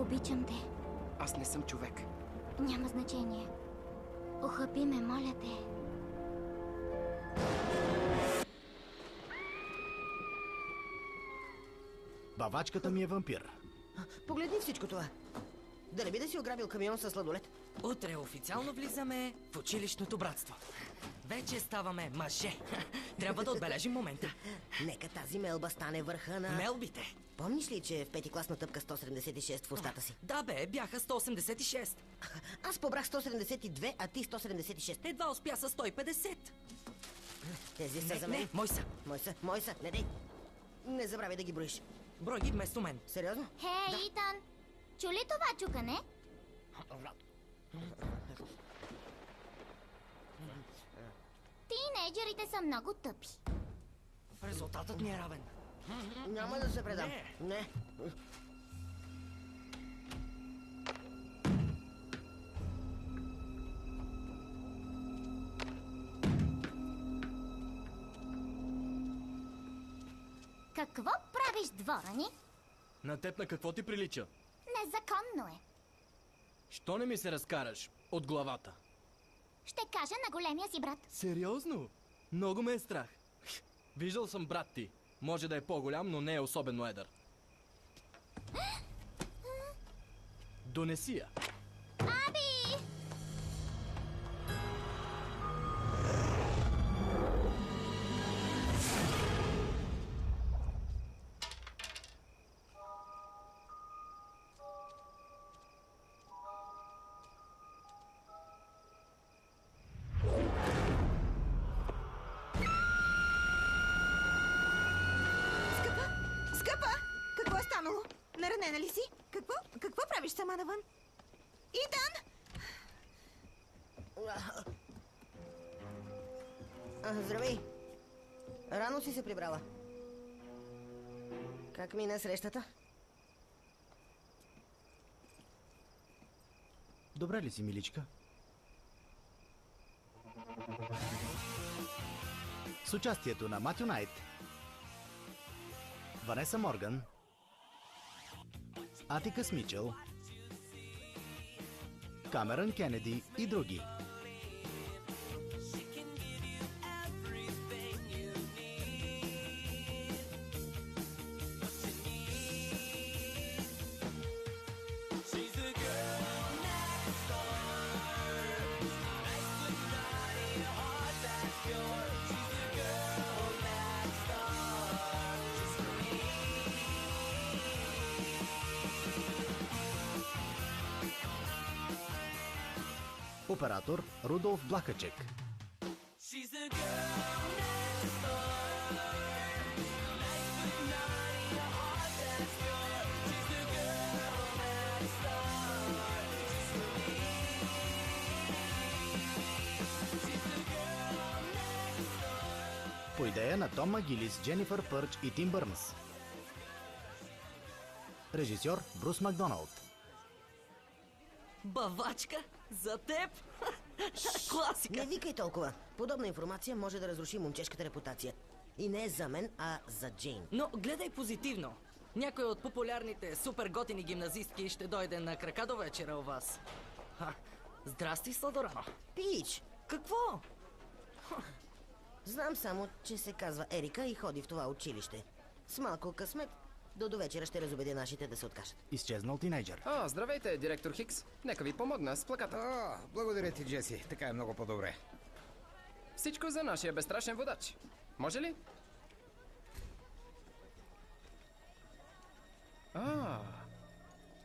Обичам те. Аз не съм човек. Няма значение. Охъпи ме, моля те. Бавачката ми е вампир. Погледни всичко това. Да не би да си ограбил камион със сладолет? Утре официално влизаме в училищното братство. Вече ставаме мъже. Трябва да отбележим момента. Нека тази мелба стане върха на... Мелбите. Помниш ли, че в пети клас натъпка 176 в устата си? Да бе, бяха 186. Аз побрах 172, а ти 176. Едва успя с 150. Тези са за мен. Не, мой са. Мой са, не дей. Не забравяй да ги броиш. Брой ги вместо мен. Сериозно? Хей, Итан! Чу ли това чукане? Тинейджерите са много тъпи. Резултатът ни е равен. Няма да се предам. Не. Какво правиш, двора ни? На теб на какво ти прилича? Незаконно е. Що не ми се разкараш от главата? Ще кажа на големия си брат. Сериозно? Много ме е страх. Виждал съм брат ти. Може да е по-голям, но не е особено едър. Донеси я. Аби! Скъпа! Какво е станало? Наранена ли си? Какво правиш сама навън? Итан! Здравей! Рано си се прибрала. Как мина срещата? Добре ли си, миличка? С участието на Матю Найт, Ванеса Морган, Атикъс Мичъл, Камерън Кенеди и други. Оператор Рудолф Блахачек. По идея на Том Магилис, Дженифър Пърч и Тим Бърнс. Режисьор Брус Макдоналд. Бавачка? За теб? Класика! Не викай толкова. Подобна информация може да разруши момчешката репутация. И не е за мен, а за Джейн. Но гледай позитивно. Някой от популярните супер готини гимназистки ще дойде на крака до вечера у вас. Здрасти, Сладорано. Пич! Какво? Знам само, че се казва Ерика и ходи в това училище. С малко късмет, до вечера ще разубедя нашите да се откажат. Изчезнал тинейджър. Здравейте, директор Хикс. Нека ви помогна с плаката. Благодаря ти, Джеси. Така е много по-добре. Всичко за нашия безстрашен водач. Може ли?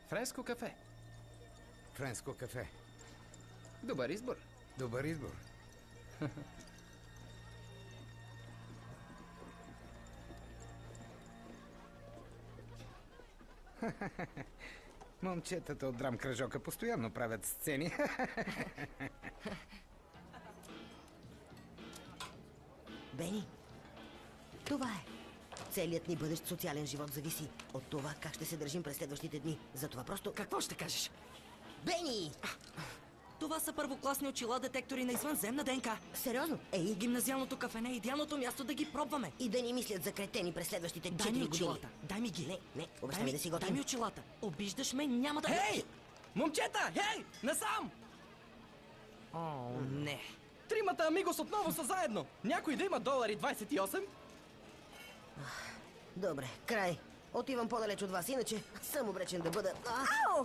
Френско кафе. Френско кафе. Добър избор. Добър избор. Момчетата от драм кръжока постоянно правят сцени. Бени, това е. Целият ни бъдещ социален живот зависи от това как ще се държим през следващите дни. Затова просто... Какво ще кажеш? Бени! Това са първокласни очила, детектори на извънземна ДНК. Сериозно? Ей, Гимназиалното кафене е идеалното място да ги пробваме. и да ни мислят за кретени през следващите 4 Дай ми години. очилата, дай ми ги. Не, обещай ми да си готин. Дай ми очилата. Обиждаш ме, няма да... Хей! Момчета, хей! Насам! О, не. Тримата амигос отново са заедно. Някой да има $28? Добре, край. Отивам по-далеч от вас, иначе съм обречен да бъда... Ау!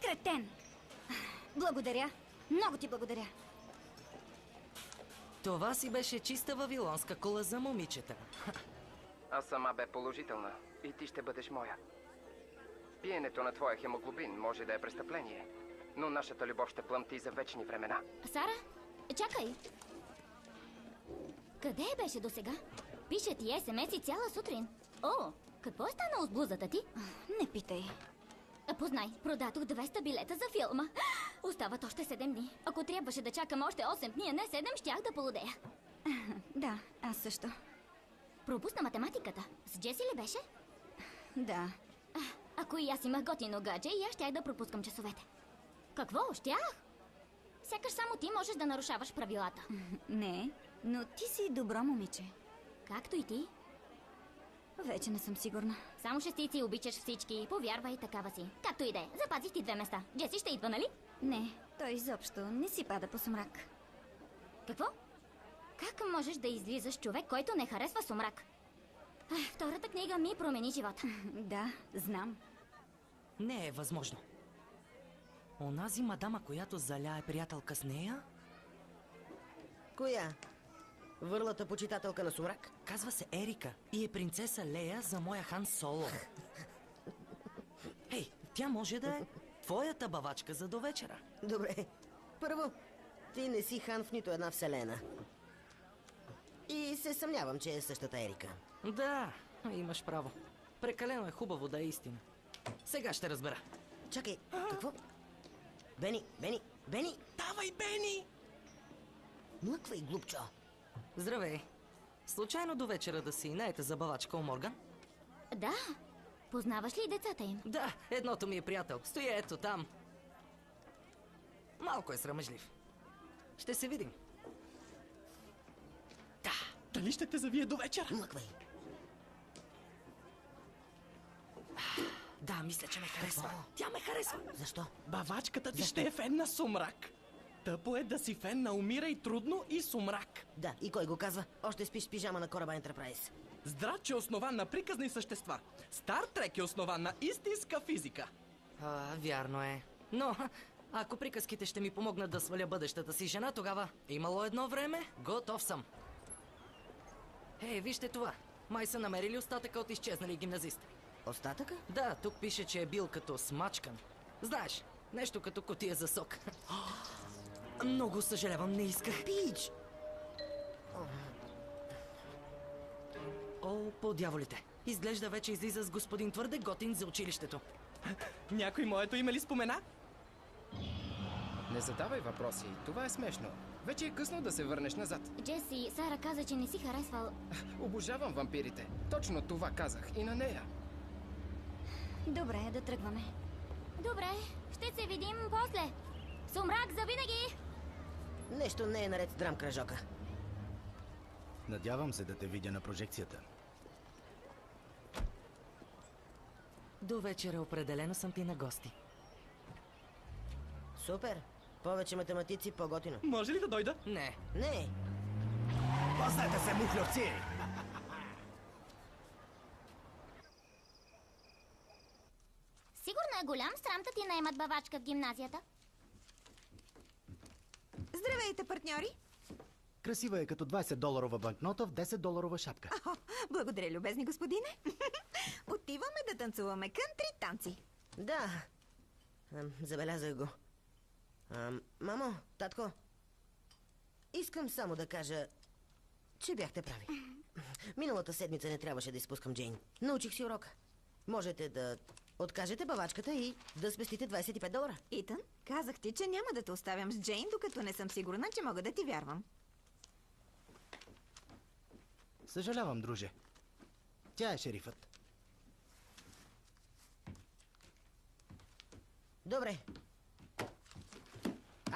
Кретен! Благодаря. Много ти благодаря. Това си беше чиста вавилонска кола за момичета. А сама бе положителна. И ти ще бъдеш моя. Пиенето на твоя хемоглобин може да е престъпление, но нашата любов ще плъмти за вечни времена. Сара, чакай. Къде беше досега? Пише ти СМС-и цяла сутрин. О, какво е станало с блузата ти? Не питай. Познай, продадох 200 билета за филма. Остават още 7 дни. Ако трябваше да чакам още 8 дни, а не 7, щях да полудея. Да, аз също. Пропусна математиката. С Джеси ли беше? Да. Ако и аз имах готино гадже, и аз щях да пропускам часовете. Какво? Щях? Сякаш само ти можеш да нарушаваш правилата. Не, но ти си добро момиче. Както и ти. Вече не съм сигурна. Само шестици обичаш всички. Повярвай, такава си. Както и да е. Запазих ти 2 места. Джеси ще идва, нали? Не, той изобщо не си пада по сумрак. Какво? Как можеш да излизаш човек, който не харесва сумрак? Втората книга ми промени живота. Да, знам. Не е възможно. Онази мадама, която заля е приятелка с нея, Коя? Върлата почитателка на сумрак? казва се Ерика и е принцеса Лея за моя Хан Соло. Ей, тя може да е твоята бавачка за до вечера. Добре. Първо, ти не си хан в нито една вселена. И се съмнявам, че е същата Ерика. Да, имаш право. Прекалено е хубаво да е истина. Сега ще разбера. Чакай, какво? Бени! Давай, Бени! Млъквай, глупчо! Здравей. Случайно до вечера да си наете за бавачка у Морган? Да. Познаваш ли децата им? Да, едното ми е приятел. Стои ето там. Малко е срамежлив. Ще се видим. Да. Дали ще те завие до вечера? Млъквай! Да, мисля, че ме харесва. Тя ме харесва. Защо? Бавачката ти ще е фен на сумрак. Тъпо е да си фен на умирай трудно и сумрак. Да, и кой го казва? Още спиш в пижама на кораба Ентерпрайз. Здрач е основан на приказни същества. Стар Трек е основан на истинска физика. Вярно е. Но, ако приказките ще ми помогнат да сваля бъдещата си жена, тогава имало едно време, готов съм. Ей, вижте това. Май са намерили остатъка от изчезнали гимназисти. Остатъка? Да, тук пише, че е бил като смачкан. Знаеш, нещо като кутия за сок. Много съжалявам, не исках. Пич! О, по дяволите. Изглежда вече излиза с господин твърде готин за училището. Някой моето име ли спомена? Не задавай въпроси, това е смешно. Вече е късно да се върнеш назад. Джеси, Сара каза, че не си харесвал... Обожавам вампирите. Точно това казах и на нея. Добре, да тръгваме. Добре, ще се видим после. Сумрак завинаги! Нещо не е наред с драм кръжока. Надявам се да те видя на прожекцията. До вечера определено съм ти на гости. Супер! Повече математици, по-готино. Може ли да дойда? Не. Не! Познайте се, мухлевци! Сигурно е голям срам да ти наемат бавачка в гимназията. Здравейте, партньори! Красива е като $20 банкнота в $10 шапка. О, благодаря, любезни господине. Отиваме да танцуваме кънтри танци. Да. Забелязах го. Мамо, татко, искам само да кажа, че бяхте прави. Миналата седмица не трябваше да изпускам Джейн. Научих си урока. Можете да откажете бавачката и да спестите $25. Итан, казах ти, че няма да те оставям с Джейн, докато не съм сигурна, че мога да ти вярвам. Съжалявам, друже. Тя е шерифът. Добре.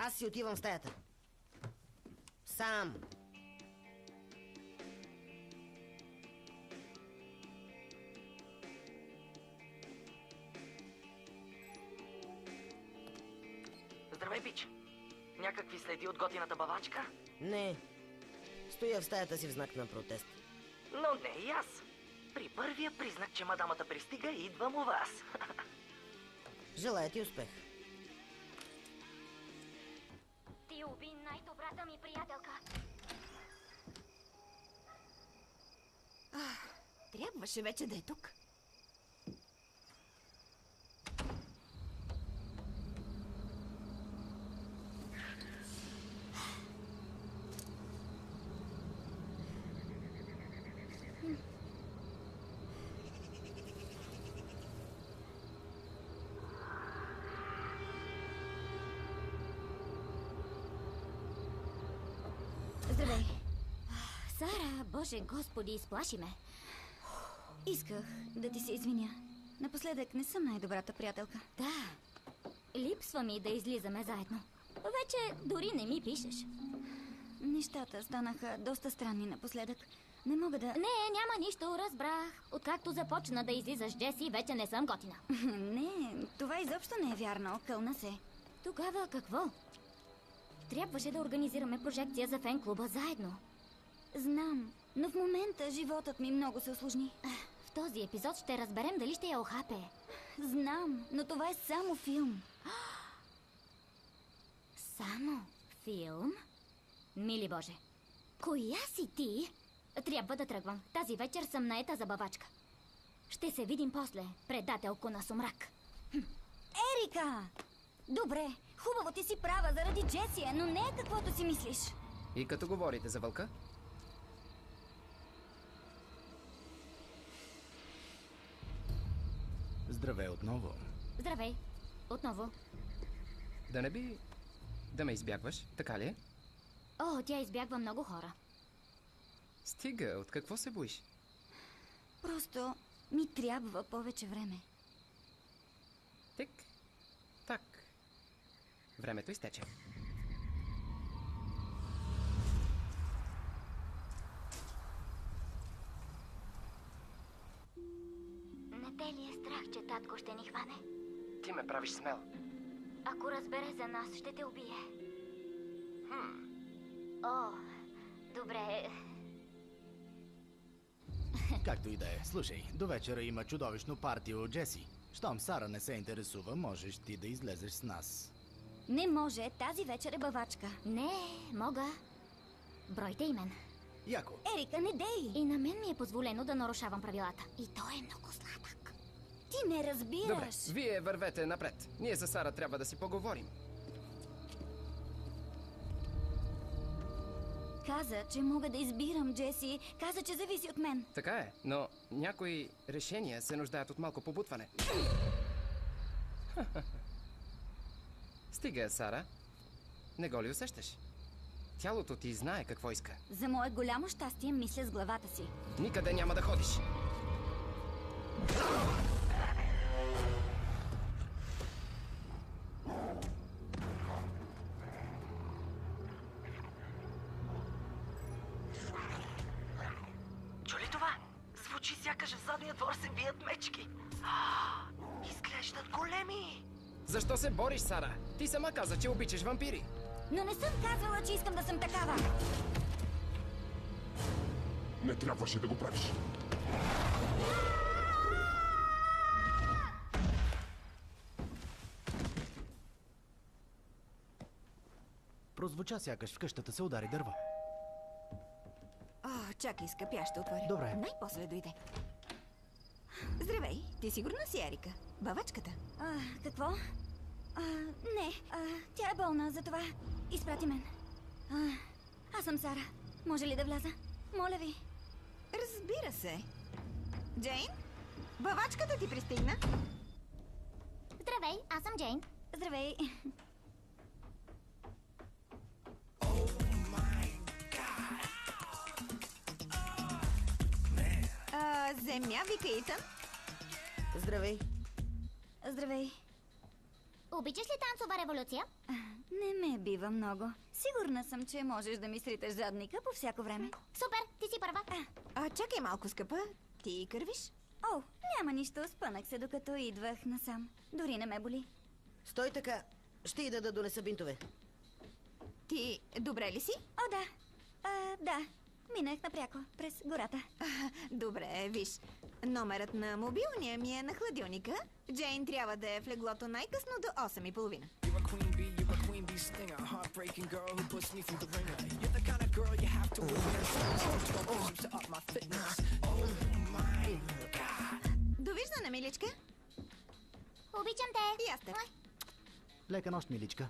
Аз си отивам в стаята. Сам. Здравей, пич. Някакви следи от готината бавачка? Не. Стоя в стаята си в знак на протест. Но не и аз. При първия признак, че мадамата пристига, идвам у вас. Желая ти успех. Ти уби най-добрата ми приятелка. Трябваше вече да е тук. Здравей. Сара, боже господи, изплаши ме. Исках да ти се извиня. Напоследък не съм най-добрата приятелка. Да, липсва ми да излизаме заедно. Вече дори не ми пишеш. Нещата станаха доста странни напоследък. Не мога да... Не, няма нищо, разбрах. Откакто започна да излизаш, Джеси, вече не съм готина. Не, това изобщо не е вярно. Кълна се. Тогава какво? Трябваше да организираме прожекция за фен-клуба заедно. Знам, но в момента животът ми много се усложни. В този епизод ще разберем дали ще я охапе. Знам, но това е само филм. Само филм? Мили Боже, коя си ти? Трябва да тръгвам. Тази вечер съм наета за бавачка. Ще се видим после, предателко на сумрак. Ерика! Добре, хубаво ти си права заради Джесия, но не е каквото си мислиш. И като говорите за вълка? Здравей отново. Здравей. Отново. Да не би да ме избягваш, така ли е? О, тя избягва много хора. Стига, от какво се боиш? Просто ми трябва повече време. Тик, так. Времето изтече. Не те ли е страх, че татко ще ни хване? Ти ме правиш смел. Ако разбере за нас, ще те убие. О, добре. Както и да е. Слушай, до вечера има чудовищно парти от Джеси. Щом Сара не се интересува, можеш ти да излезеш с нас. Не може, тази вечер е бавачка. Не, мога. Бройте и мен. Яко. Ерика, не дей! И на мен ми е позволено да нарушавам правилата. И той е много сладък. Ти не разбираш. Добре, вие вървете напред. Ние за Сара трябва да си поговорим. Каза, че мога да избирам, Джеси. Каза, че зависи от мен. Така е, но някои решения се нуждаят от малко побутване. Стига, Сара. Не го ли усещаш? Тялото ти знае какво иска. За мое голямо щастие мисля с главата си. Никъде няма да ходиш. Чули това? Звучи сякаш в задния двор се бият мечки. Изглеждат големи. Защо се бориш, Сара? Ти сама каза, че обичаш вампири. Но не съм казвала, че искам да съм такава. Не трябваше да го правиш. Прозвуча сякаш в къщата се удари дърво. О, чакай, скъпя, ще отворя. Добре. Най-после дойде. Здравей, ти сигурна си Ерика? Бавачката. Какво? Не, тя е болна, затова изпрати мен. Аз съм Сара. Може ли да вляза? Моля ви. Разбира се. Джейн, бавачката ти пристигна. Здравей, аз съм Джейн. Здравей. Земя, вика Итан. Здравей. Здравей. Обичаш ли танцова революция? Не ме бива много. Сигурна съм, че можеш да ми сриташ задника по всяко време. Супер, ти си първа. Чакай малко, скъпа. Ти кървиш? О, няма нищо. Спънах се, докато идвах насам. Дори не ме боли. Стой така. Ще ида да донеса бинтове. Ти добре ли си? О, да. Да. Минах напряко през гората. Добре, виж. Номерът на мобилния ми е на хладилника. Джейн трябва да е в леглото най-късно до 8:30. You're a queen bee, you're a queen bee stinger. Heartbreaking girl who puts me through the ringer. You're the kind of girl you have to win. To up my fitness. Oh my god. Довиждане, миличка. Обичам те. И аз теб. Лека нощ, миличка.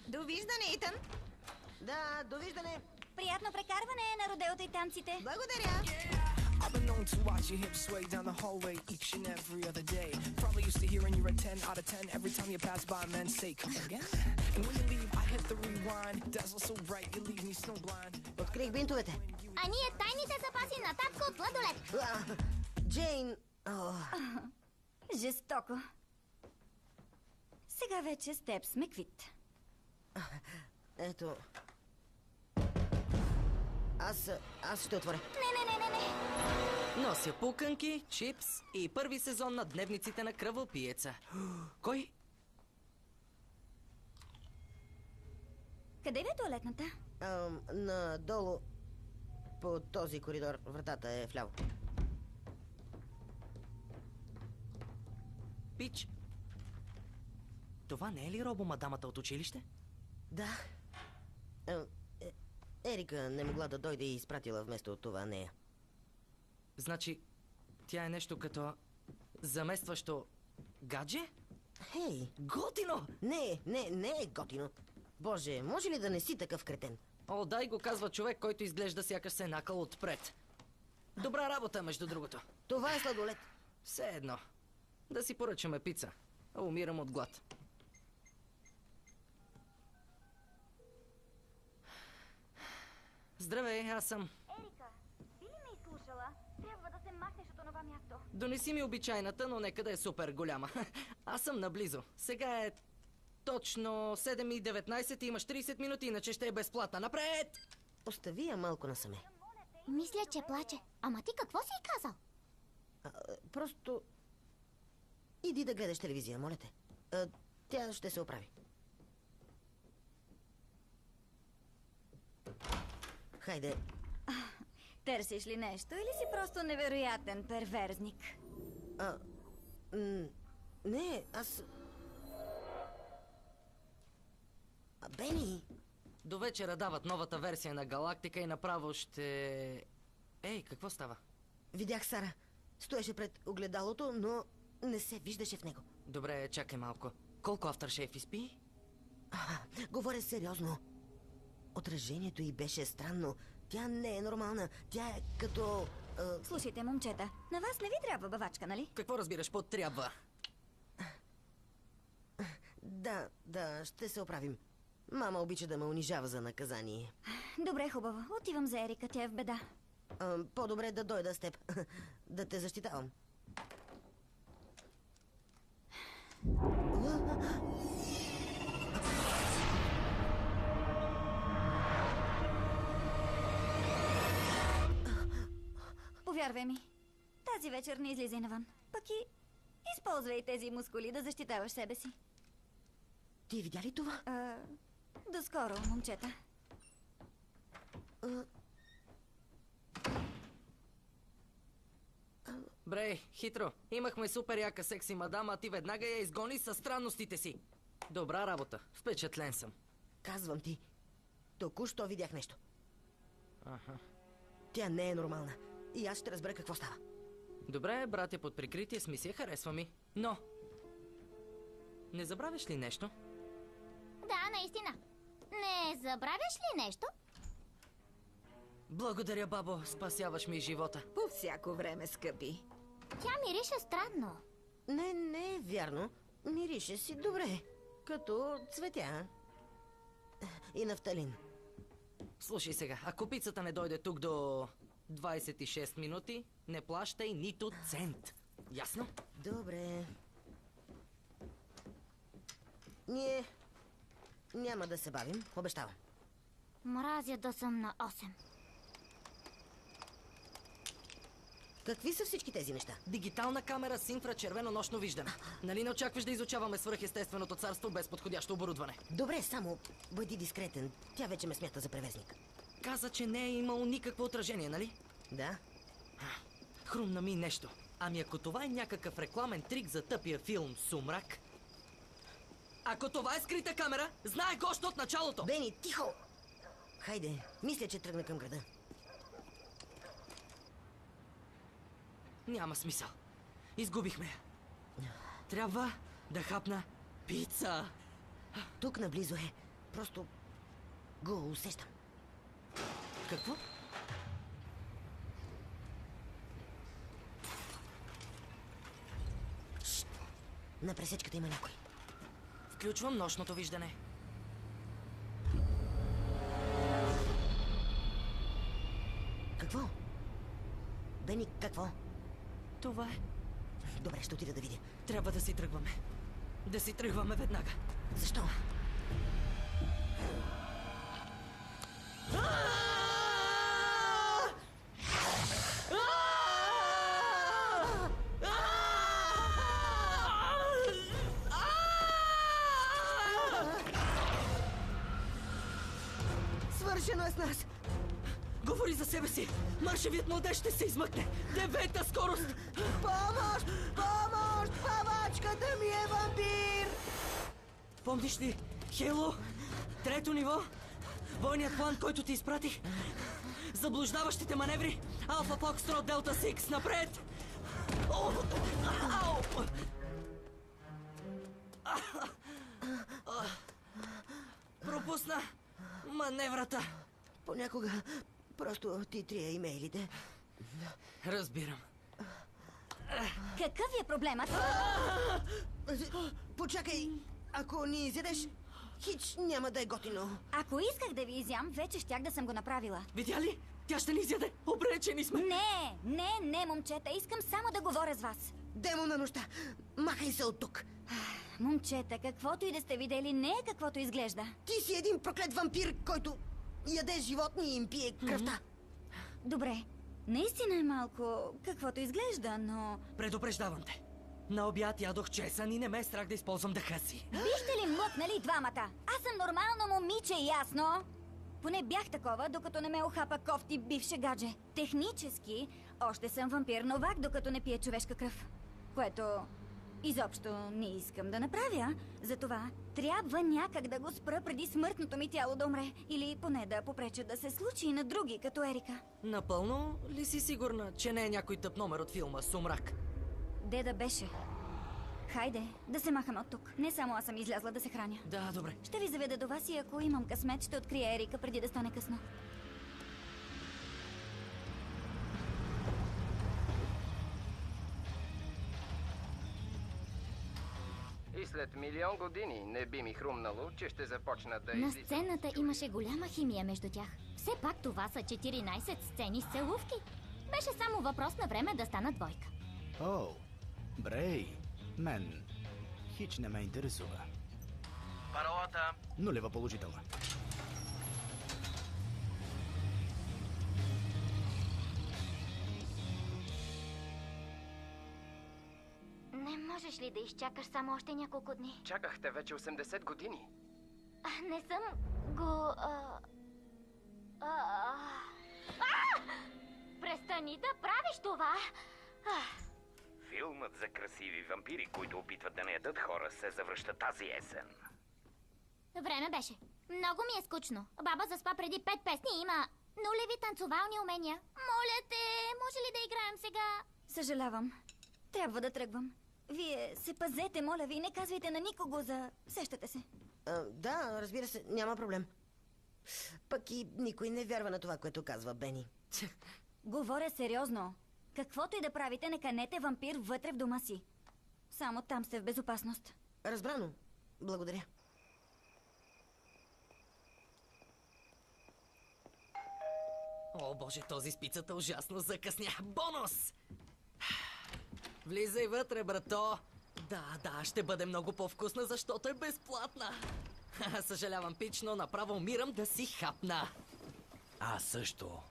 Довиждане, Итан. Да, довиждане. Приятно прекарване на родеото и танците. Благодаря. I've been known to watch your hips sway down the hallway each and every other day. Probably used to hearing you're a 10 out of 10 every time you pass by men say, come again? And when you leave, I hit the rewind. Dazzle so bright, you leave me snowblind. Открих бинтовете. А ние тайните запаси на татко от Владолет. Джейн... О, Жестоко. Сега вече с теб сме квит. ето... Аз ще отворя. Не. Нося пуканки, чипс и първи сезон на дневниците на кръвопиеца. Кой? Къде е туалетната? Надолу по този коридор. Вратата е вляво. Пич. Това не е ли робомадамата от училище? Да. Ерика не могла да дойде и изпратила вместо това нея. Значи, тя е нещо като заместващо гадже? Хей! Готино! Не е готино. Боже, може ли да не си такъв кретен? О, дай го казва човек, който изглежда сякаш се е накал отпред. Добра работа, между другото. Това е сладолет. Все едно. Да си поръчаме пица. Умирам от глад. Здравей, аз съм... Ерика, би ли ме изслушала? Трябва да се махнеш от онова място. Донеси ми обичайната, но нека да е супер голяма. Аз съм наблизо. Сега е точно 7:19 и имаш 30 минути, иначе ще е безплатна. Напред! Остави я малко насаме. Мисля, че плаче. Ама ти какво си казал? Просто... Иди да гледаш телевизия, моля те. Тя ще се оправи. Хайде. Търсиш ли нещо или си просто невероятен перверзник? Не, аз... Бени! До вечера дават новата версия на Галактика и направо ще... Ей, какво става? Видях Сара. Стоеше пред огледалото, но не се виждаше в него. Добре, чакай малко. Колко афтършейв изпи? Говоря сериозно. Отражението й беше странно. Тя не е нормална. Тя е като... Слушайте, момчета, на вас не ви трябва бавачка, нали? Какво разбираш под трябва? Да, ще се оправим. Мама обича да ме унижава за наказание. Добре, хубаво. Отивам за Ерика, тя е в беда. По-добре да дойда с теб. Да те защитавам. Повярвай ми, тази вечер не излизай навън. Пък и използвай тези мускули да защитаваш себе си. Ти видя ли това? Доскоро, момчета. Бре, хитро. Имахме супер яка секси мадама, а ти веднага я изгони със странностите си. Добра работа. Впечатлен съм. Казвам ти, току-що видях нещо. Аха. Тя не е нормална. И аз ще разбера какво става. Добре, братя под прикритие с мисия, харесва ми. Но... Не забравяш ли нещо? Да, наистина. Не забравяш ли нещо? Благодаря, бабо. Спасяваш ми живота. По всяко време, скъпи. Тя мирише странно. Не е вярно. Мирише си добре. Като цветя. И нафталин. Слушай сега, ако пицата не дойде тук до 26 минути, не плащай нито цент. Ясно? Добре. Ние няма да се бавим, обещавам. Мразя да съм на 8. Какви са всички тези неща? Дигитална камера с инфрачервено нощно виждане. Нали не очакваш да изучаваме свръхестественото царство без подходящо оборудване? Добре, само бъди дискретен. Тя вече ме смята за превезник. Каза, че не е имало никакво отражение, нали? Да? Хрумна ми нещо. Ами ако това е някакъв рекламен трик за тъпия филм Сумрак? Ако това е скрита камера, знае го още от началото! Бени, тихо! Хайде, мисля, че тръгна към града. Няма смисъл. Изгубихме я. Трябва да хапна пица. Тук наблизо е. Просто го усещам. Какво? Шт! На пресечката има някой. Включвам нощното виждане. Какво? Бени, какво? Това е. Добре, ще отида да видя. Трябва да си тръгваме. Да си тръгваме веднага. Защо? Свършено е с нас! Говори за себе си! Маршевият младеж ще се измъкне! 9-та скорост! Помощ! Помощ! Павачката ми е вампир! Помниш ли? Хейло? 3-то ниво? Бойният план, който ти изпратих? Заблуждаващите маневри? Алфа Фокстрот Делта Сикс, напред! О! Ау! Пропусна маневрата. Понякога просто ти трия имейлите. Разбирам. Какъв е проблемът? Почакай, ако ни изядеш, хич няма да е готино. Ако исках да ви изям, вече щях да съм го направила. Видя ли? Тя ще ни изяде. Обречени сме. Не, момчета. Искам само да говоря с вас. Демон на нощта, махай се от тук. Момчета, каквото и да сте видели, не е каквото изглежда. Ти си един проклет вампир, който яде животни и им пие кръвта. Добре, наистина е малко каквото изглежда, но... Предупреждавам те. На обяд ядох чесън и не ме е страх да използвам дъха си. Бихте ли млъкнали двамата? Аз съм нормално момиче, ясно? Поне бях такова, докато не ме охапа кофти бивше гадже. Технически, още съм вампир новак, докато не пие човешка кръв. Което изобщо не искам да направя. Затова трябва някак да го спра преди смъртното ми тяло да умре. Или поне да попреча да се случи и на други, като Ерика. Напълно ли си сигурна, че не е някой тъп номер от филма Сумрак? Де да беше? Хайде, да се махаме от тук. Не само аз съм излязла да се храня. Да, добре. Ще ви заведа до вас и ако имам късмет, ще открия Ерика преди да стане късно. И след милион години не би ми хрумнало, че ще започна да На излизам. сцената имаше голяма химия между тях. Все пак това са 14 сцени с целувки. Беше само въпрос на време да стана двойка. О, Брей, мен хич не ме интересува. Паролата. Нулева положителна. Не можеш ли да изчакаш само още няколко дни? Чакахте вече 80 години. Не съм го... Престани да правиш това! Филмът за красиви вампири, които опитват да не ядат хора, се завръща тази есен. Време беше. Много ми е скучно. Баба заспа преди 5 песни и има нулеви танцовални умения. Моля те, може ли да играем сега? Съжалявам. Трябва да тръгвам. Вие се пазете, моля ви, не казвайте на никого за... Сещате се. Да, разбира се, няма проблем. Пък и никой не вярва на това, което казва Бени. Говоря сериозно. Каквото и да правите, не канете вампир вътре в дома си. Само там сте в безопасност. Разбрано. Благодаря. О, боже, този спицата ужасно закъсня. Бонус! Влизай вътре, брато! Да, ще бъде много по-вкусна, защото е безплатна. Съжалявам, Пич, но направо умирам да си хапна. Аз също.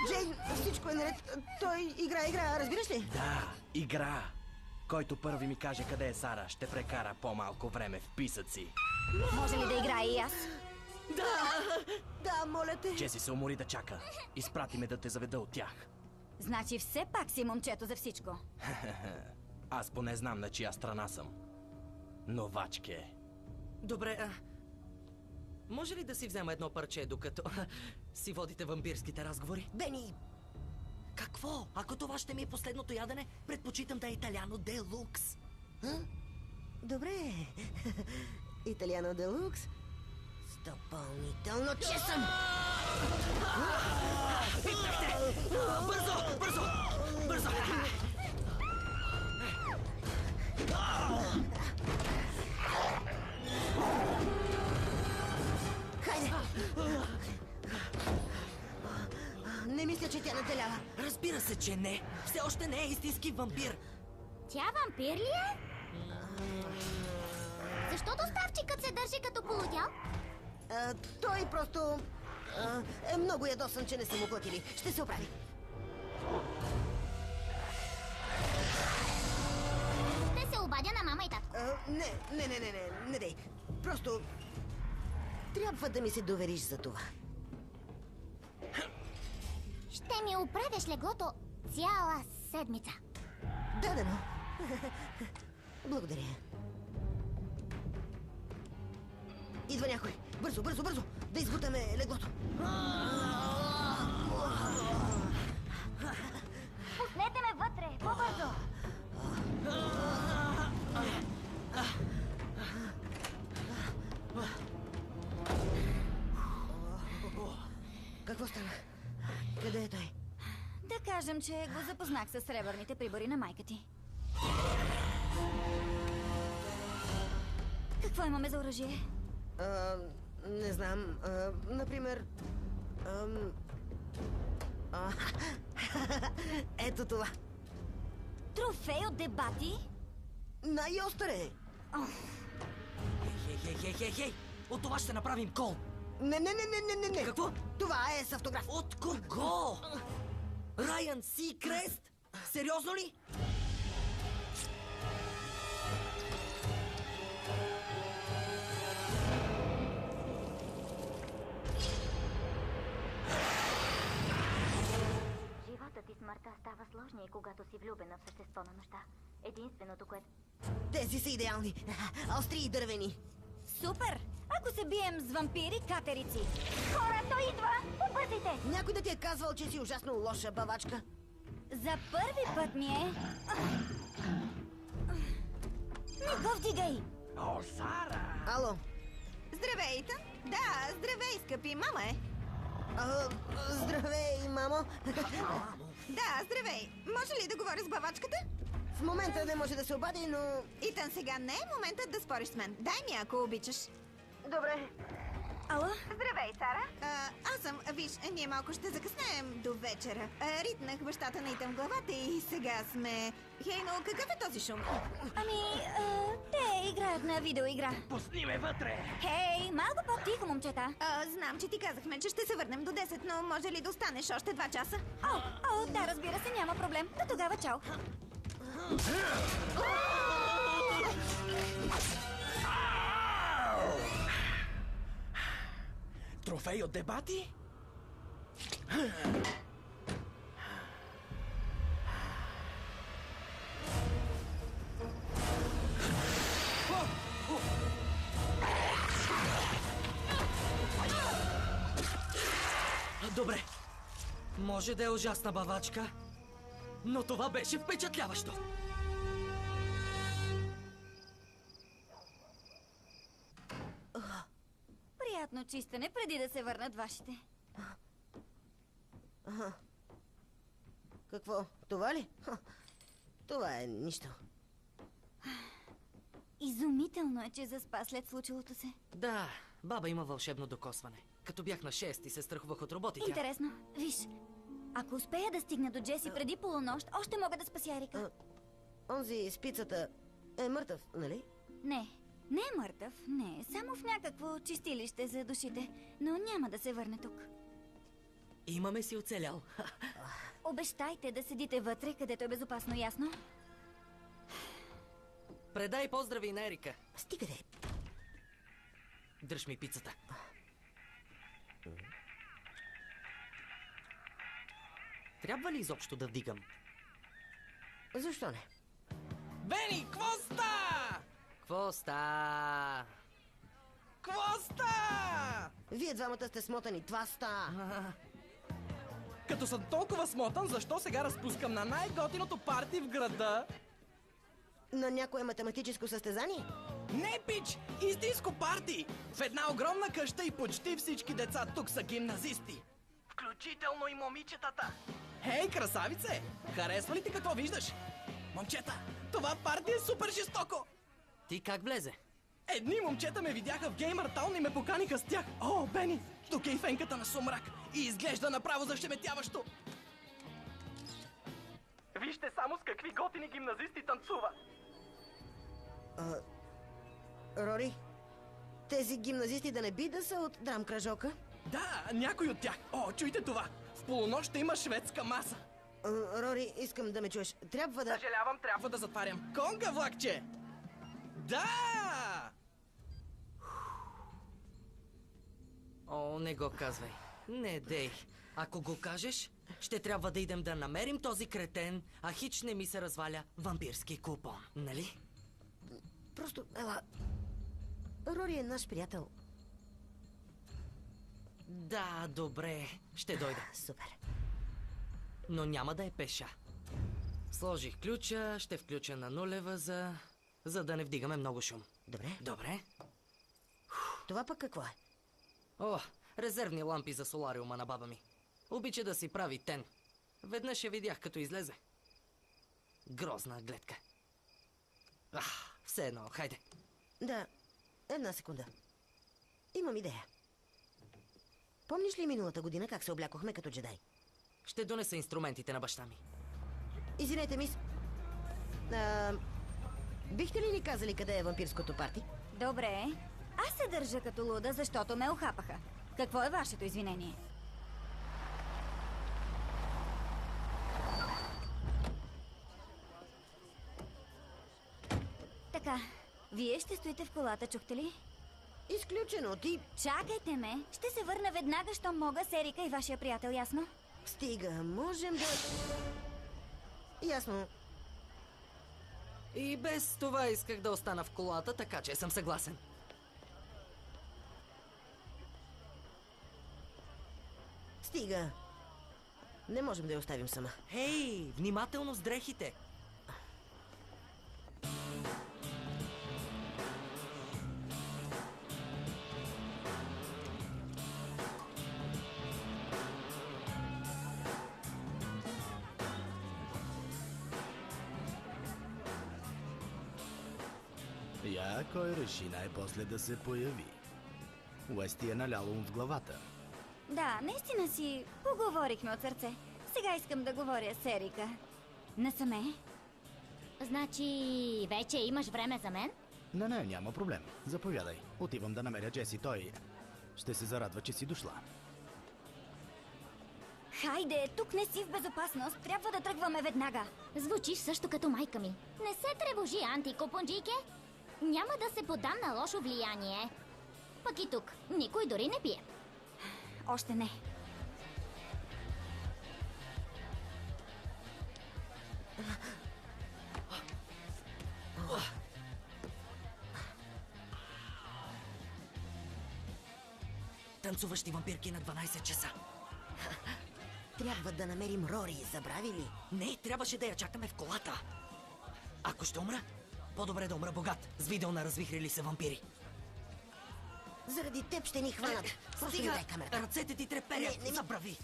Джейн, всичко е наред. Той игра, разбираш ли? Да, игра. Който първи ми каже къде е Сара, ще прекара по-малко време в писъци. Може ли да играе и аз? Да, моля те. Джеси се умори да чака. Изпрати ме да те заведа от тях. Значи все пак си момчето за всичко. Аз поне знам на чия страна съм. Новачке. Добре, може ли да си взема едно парче, докато си водите вампирските разговори? Бени! Какво? Ако това ще ми е последното ядене, предпочитам да е италяно делукс. Добре. Италиано делукс. С допълнително чесън. Бързо! Хайде! Не мисля, че тя наделява. Разбира се, че не. Все още не е истински вампир. Тя вампир ли е? Защо доставчикът се държи като полудял? Той просто е много ядосан, че не са му платили. Ще се оправи. Ще се обадя на мама и татко. Не дей. Просто трябва да ми се довериш за това. Ще ми оправяш леглото цяла седмица. Дадено. Благодаря. Идва някой. Бързо! Да избутаме леглото. Пуснете ме вътре! По-бързо! Какво стана? Къде е той? Да кажем, че го запознах с сребърните прибори на майка ти. Какво имаме за оръжие? Не знам. Например... Ето това. Трофей от дебати? Най-остър е. Хей! От това ще направим кол. Не. Какво? Това е с автограф. От кого? Райан Си Крест? Сериозно ли? Животът и смъртта става сложни, когато си влюбена в същество на нощта. Единственото, което... Тези са идеални. Остри и дървени. Супер! Ако се бием с вампири, катерици. Хора, той идва! Побързайте! Някой да ти е казвал, че си ужасно лоша бавачка? За първи път ми е... Не го вдигай! О, Сара! Ало? Здравейте! Да, здравей, скъпи, мама е. Здравей, мамо. Да, здравей. Може ли да говоря с бавачката? В момента не може да се обади, но... Итан, сега не е моментът да спориш с мен. Дай ми, ако обичаш. Добре. Ало? Здравей, Сара. Аз съм, виж, ние малко ще закъснеем до вечера. Ритнах бащата на Итан в главата и сега сме... Хей, но какъв е този шум? Те играят на видеоигра. Пусни ме вътре! Хей, малко по-тихо, момчета. Знам, че ти казахме, че ще се върнем до 10, но може ли да останеш още 2 часа? Да, разбира се, няма проблем. До тогава, чао. Трофей от дебати? Добре. Може да е ужасна бавачка, но това беше впечатляващо. Приятно чистене, преди да се върнат вашите. Какво? Това ли? Това е нищо. Изумително е, че заспа след случилото се. Да, баба има вълшебно докосване. Като бях на 6 и се страхувах от роботите. Интересно. Виж, Ако успея да стигна до Джеси преди полунощ, още мога да спася Ерика. Онзи с пицата е мъртъв, нали? Не, не е мъртъв, не. Само в някакво чистилище за душите. Но няма да се върне тук. Имаме си оцелял. Обещайте да седите вътре, където е безопасно, ясно? Предай поздрави на Ерика. Стига де. Дръж ми пицата. Трябва ли изобщо да вдигам? Защо не? Бени, кво ста? Кво ста? Кво ста? Вие двамата сте смотани, това ста! Като съм толкова смотан, защо сега разпускам на най-готиното парти в града? На някое математическо състезание? Не, пич! Истинско парти! В една огромна къща и почти всички деца тук са гимназисти. Включително и момичетата. Хей, красавице! Харесва ли ти какво виждаш? Момчета, това парти е супер жестоко! Ти как влезе? Едни момчета ме видяха в Геймъртаун и ме поканиха с тях. О, Бени, тук е и фенката на Сумрак и изглежда направо зашеметяващо. Вижте само с какви готини гимназисти танцува. Рори, тези гимназисти да не би да са от драм кръжока? Да, някой от тях. О, чуйте това. В полунощ ще има шведска маса. Рори, искам да ме чуеш. Трябва да... Съжалявам, трябва да затварям. Конга, влакче! Да! О, не го казвай. Не дей. Ако го кажеш, ще трябва да идем да намерим този кретен, а хич не ми се разваля вампирски купон, нали? Просто, ела... Рори е наш приятел. Да, добре. Ще дойда. Супер. Но няма да е пеша. Сложих ключа, ще включа на нулева, за да не вдигаме много шум. Добре. Добре. Това пък какво е? О, резервни лампи за солариума на баба ми. Обича да си прави тен. Веднъж я видях като излезе. Грозна гледка. Все едно, хайде. Да, една секунда. Имам идея. Помниш ли миналата година как се облякохме като джедай? Ще донеса инструментите на баща ми. Извинете, мис. Бихте ли ни казали къде е вампирското парти? Добре. Аз се държа като луда, защото ме охапаха. Какво е вашето извинение? Така, вие ще стоите в колата, чухте ли? Изключено, ти... Чакайте ме! Ще се върна веднага, щом мога с Ерика и вашия приятел, ясно? Стига, можем да... Ясно. И без това исках да остана в колата, така че съм съгласен. Стига. Не можем да я оставим сама. Хей, внимателно с дрехите! Я кой реши най-после да се появи? Уести е наляло му в главата. Да, наистина си поговорихме от сърце. Сега искам да говоря с Ерика. Насаме? Значи, вече имаш време за мен? Не, няма проблем. Заповядай. Отивам да намеря Джеси. Той ще се зарадва, че си дошла. Хайде, тук не си в безопасност. Трябва да тръгваме веднага. Звучиш също като майка ми. Не се тревожи, антикопонджийке. Няма да се подам на лошо влияние. Пък и тук никой дори не пие. Още не. Танцуващи вампирки на 12 часа. Трябва да намерим Рори, забрави ли? Не, трябваше да я чакаме в колата. Ако ще умра, по-добре да умра богат, с видео на развихрили се вампири. Заради теб ще ни хванат. Просто ми дай камерата. Ръцете ти треперят, Не. забрави.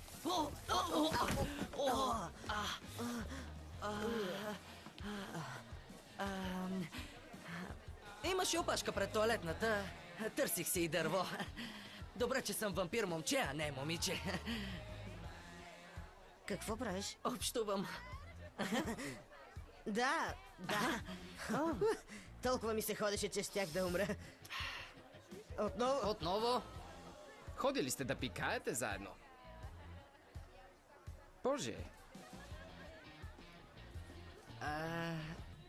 Имаше опашка пред тоалетната. Търсих си и дърво. Добре, че съм вампир момче, а не момиче. Какво правиш? Общувам. Да. Толкова ми се ходеше, че щях да умра. Отново? Отново? Ходили сте да пикаете заедно? Боже,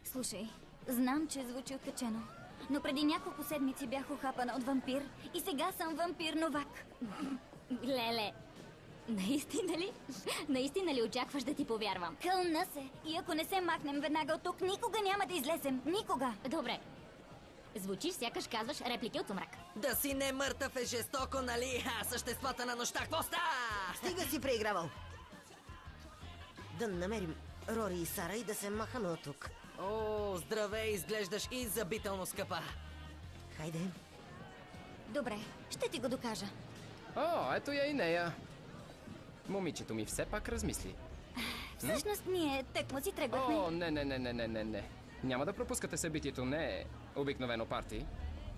Слушай, знам, че звучи откачено, но преди няколко седмици бях ухапана от вампир и сега съм вампир новак. Леле, наистина ли? Наистина ли очакваш да ти повярвам? Кълна се! И ако не се махнем веднага от тук, никога няма да излезем. Никога! Добре. Звучиш, сякаш казваш реплики от сумрак. Да си не мъртъв е жестоко, нали? Съществата на нощта, какво ста? Стига си преигравал. Да намерим Рори и Сара и да се махаме от тук. О, здравей, изглеждаш изабително скъпа. Хайде. Добре, ще ти го докажа. О, ето я и нея. Момичето ми все пак размисли. Всъщност ние тъкмо си тръгвахме. О, не. Няма да пропускате събитието, не е обикновено парти.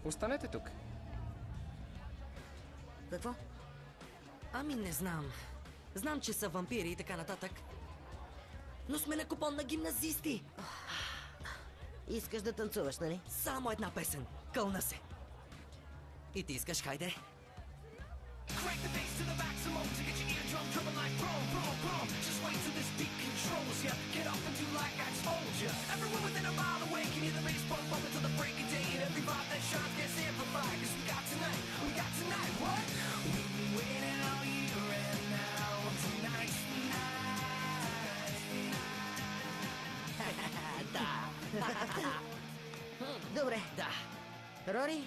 Останете тук. Какво? Ами не знам. Знам, че са вампири и така нататък. Но сме на купон на гимназисти. Искаш да танцуваш, нали? Само една песен. Кълна се. И ти искаш, хайде. Crank the bass to the maximum to get your eardrum drumming like boom, boom, boom. Just wait till this beat controls ya. Get up and do like I told ya. Everyone within a mile away can hear the bass bump bumping till the break of day. And every vibe that shines gets amplified. Cause we got tonight, what? We've been waiting all year and now tonight's the night. Добре. Да. Рори?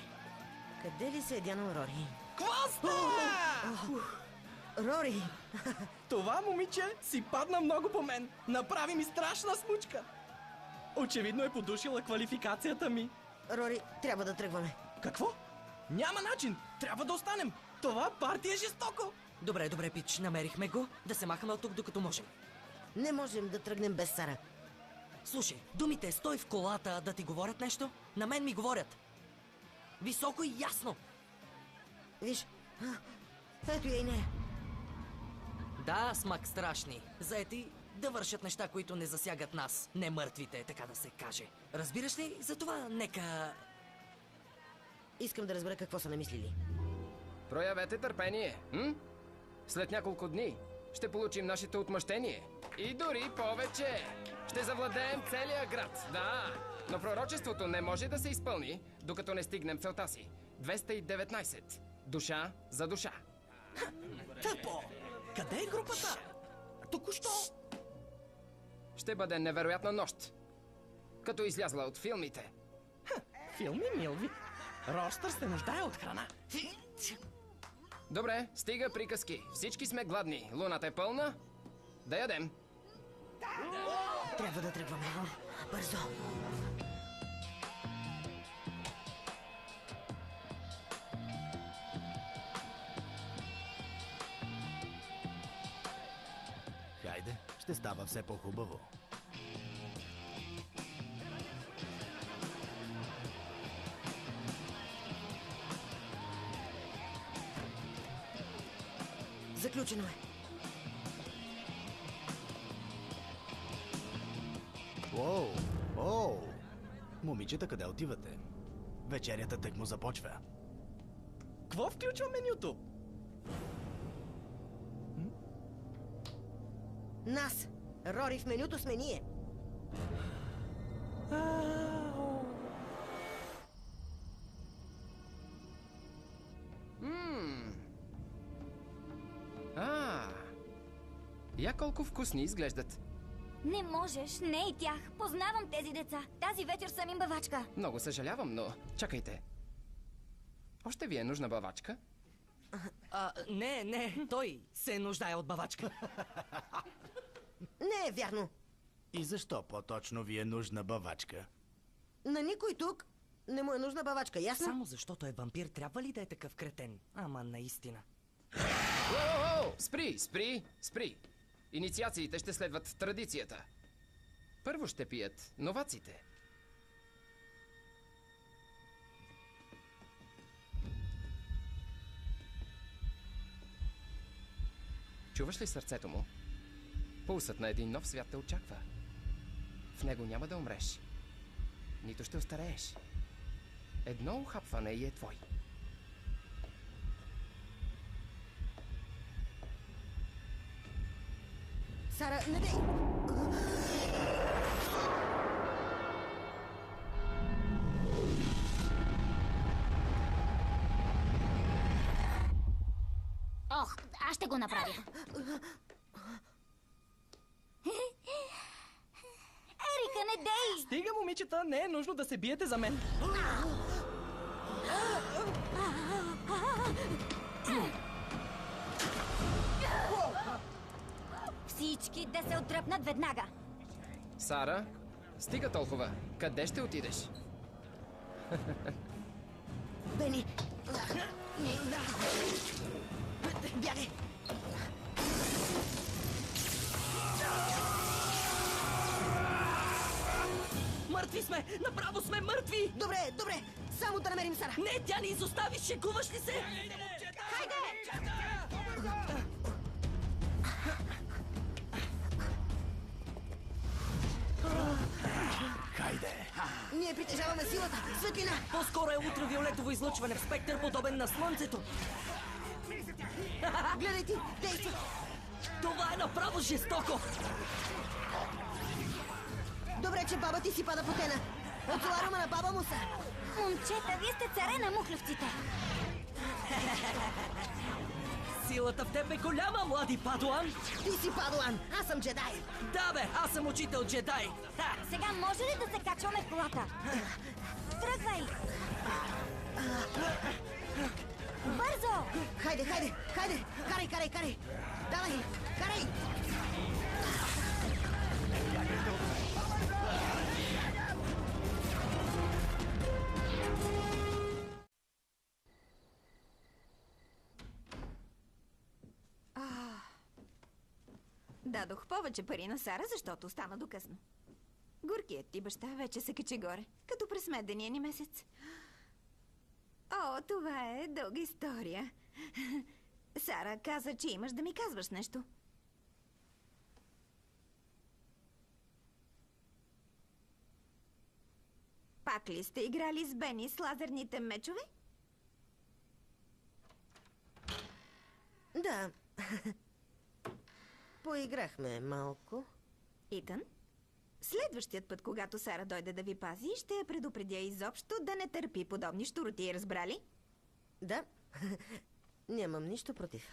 Къде ли се е дянал Рори? Кваста! Рори! Това момиче си падна много по мен. Направи ми страшна смучка. Очевидно е подушила квалификацията ми. Рори, трябва да тръгваме. Какво? Няма начин. Трябва да останем. Това парти е жестоко. Добре, пич, намерихме го. Да се махаме от тук, докато можем. Не можем да тръгнем без Сара. Слушай, думите "стой в колата" да ти говорят нещо? На мен ми говорят. Високо и ясно. Виж, ето я и нея. Да, смак страшни. Заети да вършат неща, които не засягат нас. Не мъртвите, така да се каже. Разбираш ли? Затова нека... Искам да разбера какво са намислили. Проявете търпение, След няколко дни ще получим нашето отмъщение. И дори повече. Ще завладеем целия град, да. Но пророчеството не може да се изпълни, докато не стигнем целта си. 219. Душа за душа. Тъпо! Къде е групата? Току-що... Ще бъде невероятна нощ. Като излязла от филмите. Филми, Милви? Ростър се нуждае от храна. Добре, стига приказки. Всички сме гладни. Луната е пълна. Да ядем. Трябва да тръгваме. Бързо. Хайде, ще става все по-хубаво. Заключено е. Оу! Момичета, къде отивате? Вечерята тъкмо започва. Какво включва менюто? Нас! Рори, в менюто сме ние. Я колко вкусни изглеждат. Не можеш, не и тях. Познавам тези деца. Тази вечер съм им бавачка. Много съжалявам, но чакайте. Още ви е нужна бавачка? Не, той се нуждае от бавачка. Не е вярно. И защо по-точно ви е нужна бавачка? На никой тук не му е нужна бавачка, ясно? Само защото е вампир, трябва ли да е такъв кретен? Ама наистина. Спри! Инициациите ще следват традицията. Първо ще пият новаците. Чуваш ли сърцето му? Пулсът на един нов свят те очаква. В него няма да умреш. Нито ще остарееш. Едно ухапване и е твой. Сара, не дей! Ох, аз ще го направя. Ерика, не дей! Стига, момичета, не е нужно да се биете за мен. Всички да се отдръпнат веднага. Сара, стига толкова. Къде ще отидеш? Бени! Бягай! Мъртви сме! Направо сме мъртви! Добре, добре! Само да намерим Сара! Не, тя ни изостави! Шегуваш ли се? Хайде! Ние притежаваме силата! Светлина! По-скоро е ултравиолетово излъчване в спектър, подобен на Слънцето. Гледай ти! Действа! Това е направо жестоко! Добре, че баба ти си пада потена! От соларума на баба му са! Момчета, вие сте царе на мухлевците. Силата в теб е голяма, млади падуан! Ти си падуан! Аз съм джедай! Да, бе! Аз съм учител джедай! Ха! Сега може ли да се качваме в колата? Тръгвай! Бързо! Хайде, хайде, хайде! Карай, карай, карай! Давай, карай! Дадох повече пари на Сара, защото остана до късно. Горкият ти баща вече се качи горе, като през медения ни месец. О, това е дълга история. Сара каза, че имаш да ми казваш нещо. Пак ли сте играли с Бени с лазерните мечове? Да. Поиграхме малко. Итан, следващият път, когато Сара дойде да ви пази, ще я предупредя изобщо да не търпи подобни щуроти, разбрали? Да. Нямам нищо против.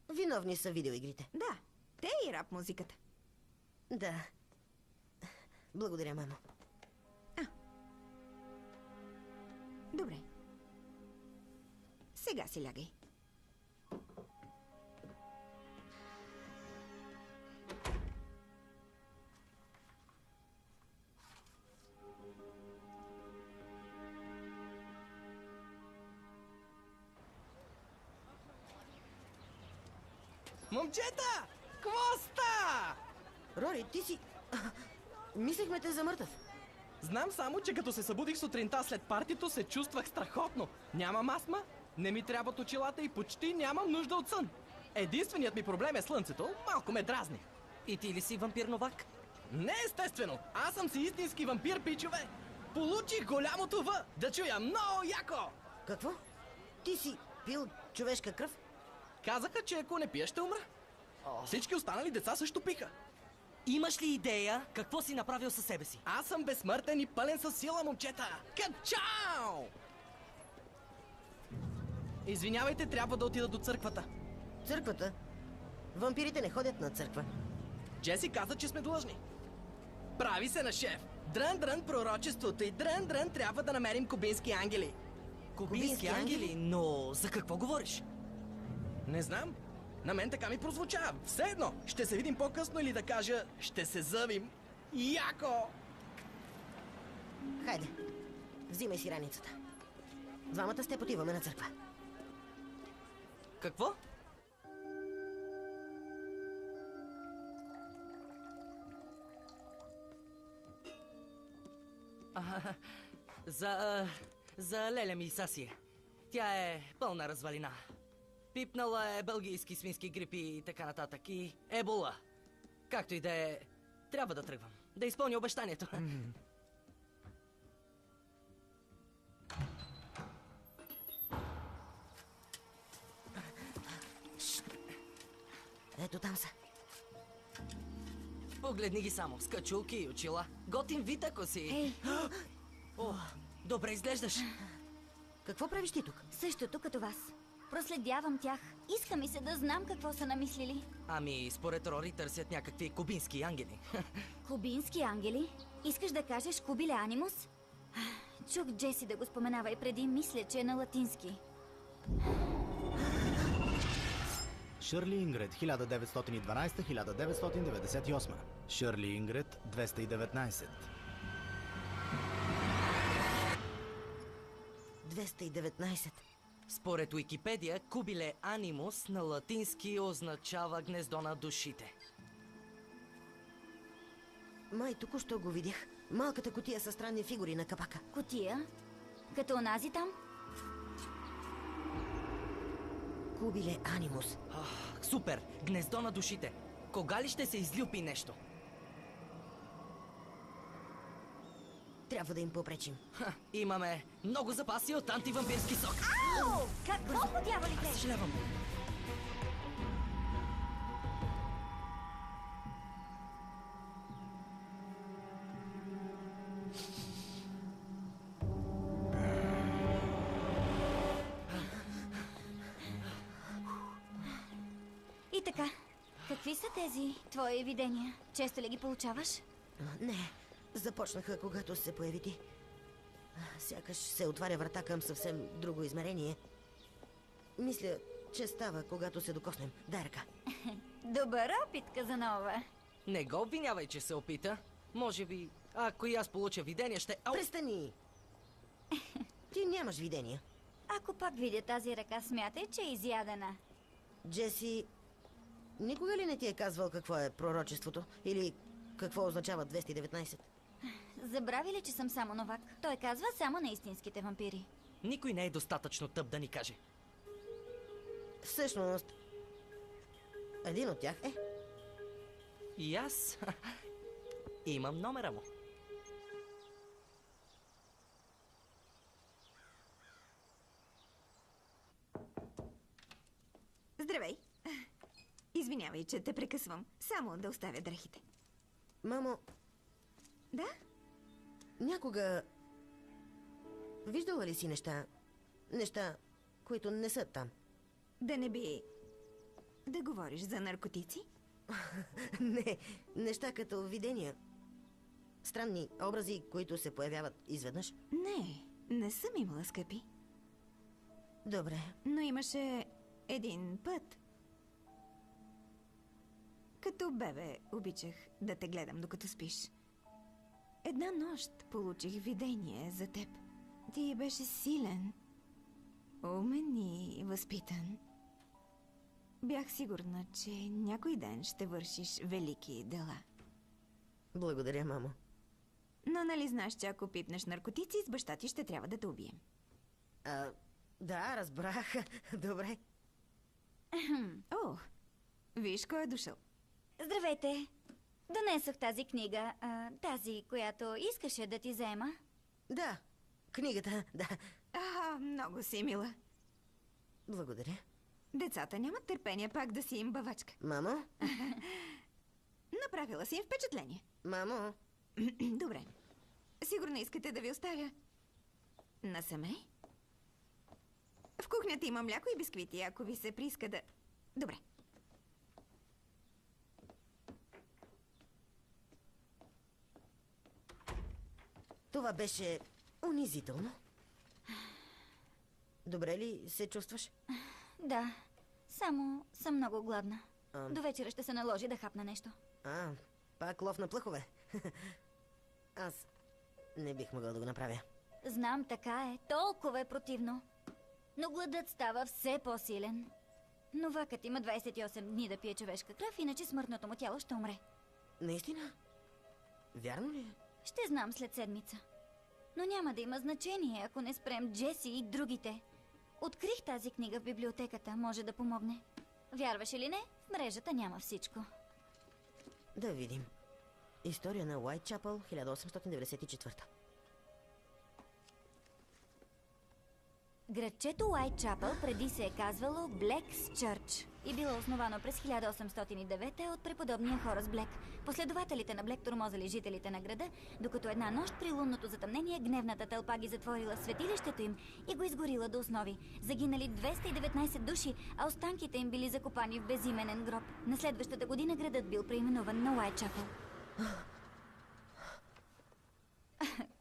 Виновни са видеоигрите. Да, те и рап музиката. Да. Благодаря, мамо. Добре. Сега си лягай. Момчета! Какво ста? Рори, ти си... Мислихме те за мъртъв. Знам само, че като се събудих сутринта след партито, се чувствах страхотно. Нямам астма, не ми трябват очилата и почти нямам нужда от сън. Единственият ми проблем е слънцето, малко ме дразни. И ти ли си вампир новак? Не, естествено! Аз съм си истински вампир, пичове! Получих голямото В! Да чуя много яко! Какво? Ти си пил човешка кръв? Казаха, че ако не пия, ще умра. Всички останали деца също пиха. Имаш ли идея какво си направил със себе си? Аз съм безсмъртен и пълен със сила, момчета! Качао! Извинявайте, трябва да отида до църквата. Църквата? Вампирите не ходят на църква. Джеси каза, че сме длъжни. Прави се на шеф. Дрън-дрън пророчеството и дрън-дрън трябва да намерим кубински ангели. Кубински ангели? Но за какво говориш? Не знам. На мен така ми прозвуча. Все едно. Ще се видим по-късно или да кажа, ще се зъвим. Яко! Хайде, взимай си раницата. Двамата сте отиваме на църква. Какво? За Леля ми Сасия. Тя е пълна развалина. Пипнала е белгийски свински грипи и така нататък. И ебола. Както и да е, трябва да тръгвам. Да изпълня обещанието. Ето там са. Погледни ги само, с качулки и очила. Готин вид, ако си. Ей, О, добре изглеждаш. Какво правиш ти тук? същото като вас. Проследявам тях. Иска ми се да знам какво са намислили. Ами, според Рори търсят някакви кубински ангели. Кубински ангели? Искаш да кажеш Кубиле Анимус? Чух Джеси да го споменава и преди, мисля, че е на латински. Шърли Ингрид 1912-1998. Шърли Ингрид 219. 219. Според Уикипедия, Кубиле Анимус на латински означава гнездо на душите. Май, току-що го видях. Малката кутия със странни фигури на капака. Кутия? Като онази там? Кубиле Анимус. Супер! Гнездо на душите. Кога ли ще се излюпи нещо? Трябва да им попречим. Имаме много запаси от антивампирски сок. Ау! Какво по дяволите? Съжалявам. И така, какви са тези твои видения? Често ли ги получаваш? Не, започнаха когато се появи ти. Сякаш се отваря врата към съвсем друго измерение. Мисля, че става, когато се докоснем. Дай ръка. Добър опит, Казанова. Не го обвинявай, че се опита. Може би, ако и аз получа видение, ще... Ау! Престани! Ти нямаш видения. Ако пак видя тази ръка, смятай, че е изядена. Джеси, никога ли не ти е казвал какво е пророчеството? Или какво означава 219? Забрави ли, че съм само новак? Той казва само на истинските вампири. Никой не е достатъчно тъп да ни каже. Всъщност, един от тях е. И аз имам номера му. Здравей. Извинявай, че те прекъсвам. Само да оставя дрехите. Мамо, Да? някога виждала ли си неща? Неща, които не са там. Да не би да говориш за наркотици? Не, неща като видения. Странни образи, които се появяват изведнъж. Не съм имала, скъпи. Добре. Но имаше един път. Като бебе обичах да те гледам докато спиш. Една нощ получих видение за теб. Ти беше силен, умен и възпитан. Бях сигурна, че някой ден ще вършиш велики дела. Благодаря, мамо. Но нали знаеш, че ако пипнеш наркотици, с баща ти ще трябва да те убием. Да, разбрах. Добре. О, виж кой е дошъл. Здравейте! Донесох тази книга, тази, която искаше да ти взема. Да, книгата, да. Много си мила. Благодаря. Децата нямат търпение пак да си им бавачка. Мамо? Направила си им впечатление. Мамо? Добре. Сигурно искате да ви оставя насаме? В кухнята има мляко и бисквити, ако ви се прииска да... Добре. Това беше унизително. Добре ли се чувстваш? Да, само съм много гладна. До вечера ще се наложи да хапна нещо. Пак лов на плъхове. Аз не бих могъл да го направя. Знам, така е. Толкова е противно. Но гладът става все по-силен. Новакът има 28 дни да пие човешка кръв, иначе смъртното му тяло ще умре. Наистина? Вярно ли е? Ще знам след седмица. Но няма да има значение, ако не спрем Джеси и другите. Открих тази книга в библиотеката. Може да помогне. Вярваш или не, в мрежата няма всичко. Да видим. История на Уайтчапъл, 1894. Градчето Уайтчапъл преди се е казвало Блекс Чърч и било основано през 1809 от преподобния Хорас Блек. Последователите на Блек тормозали жителите на града, докато една нощ при лунното затъмнение гневната тълпа ги затворила в светилището им и го изгорила до основи. Загинали 219 души, а останките им били закопани в безименен гроб. На следващата година градът бил преименуван на Уайтчапъл.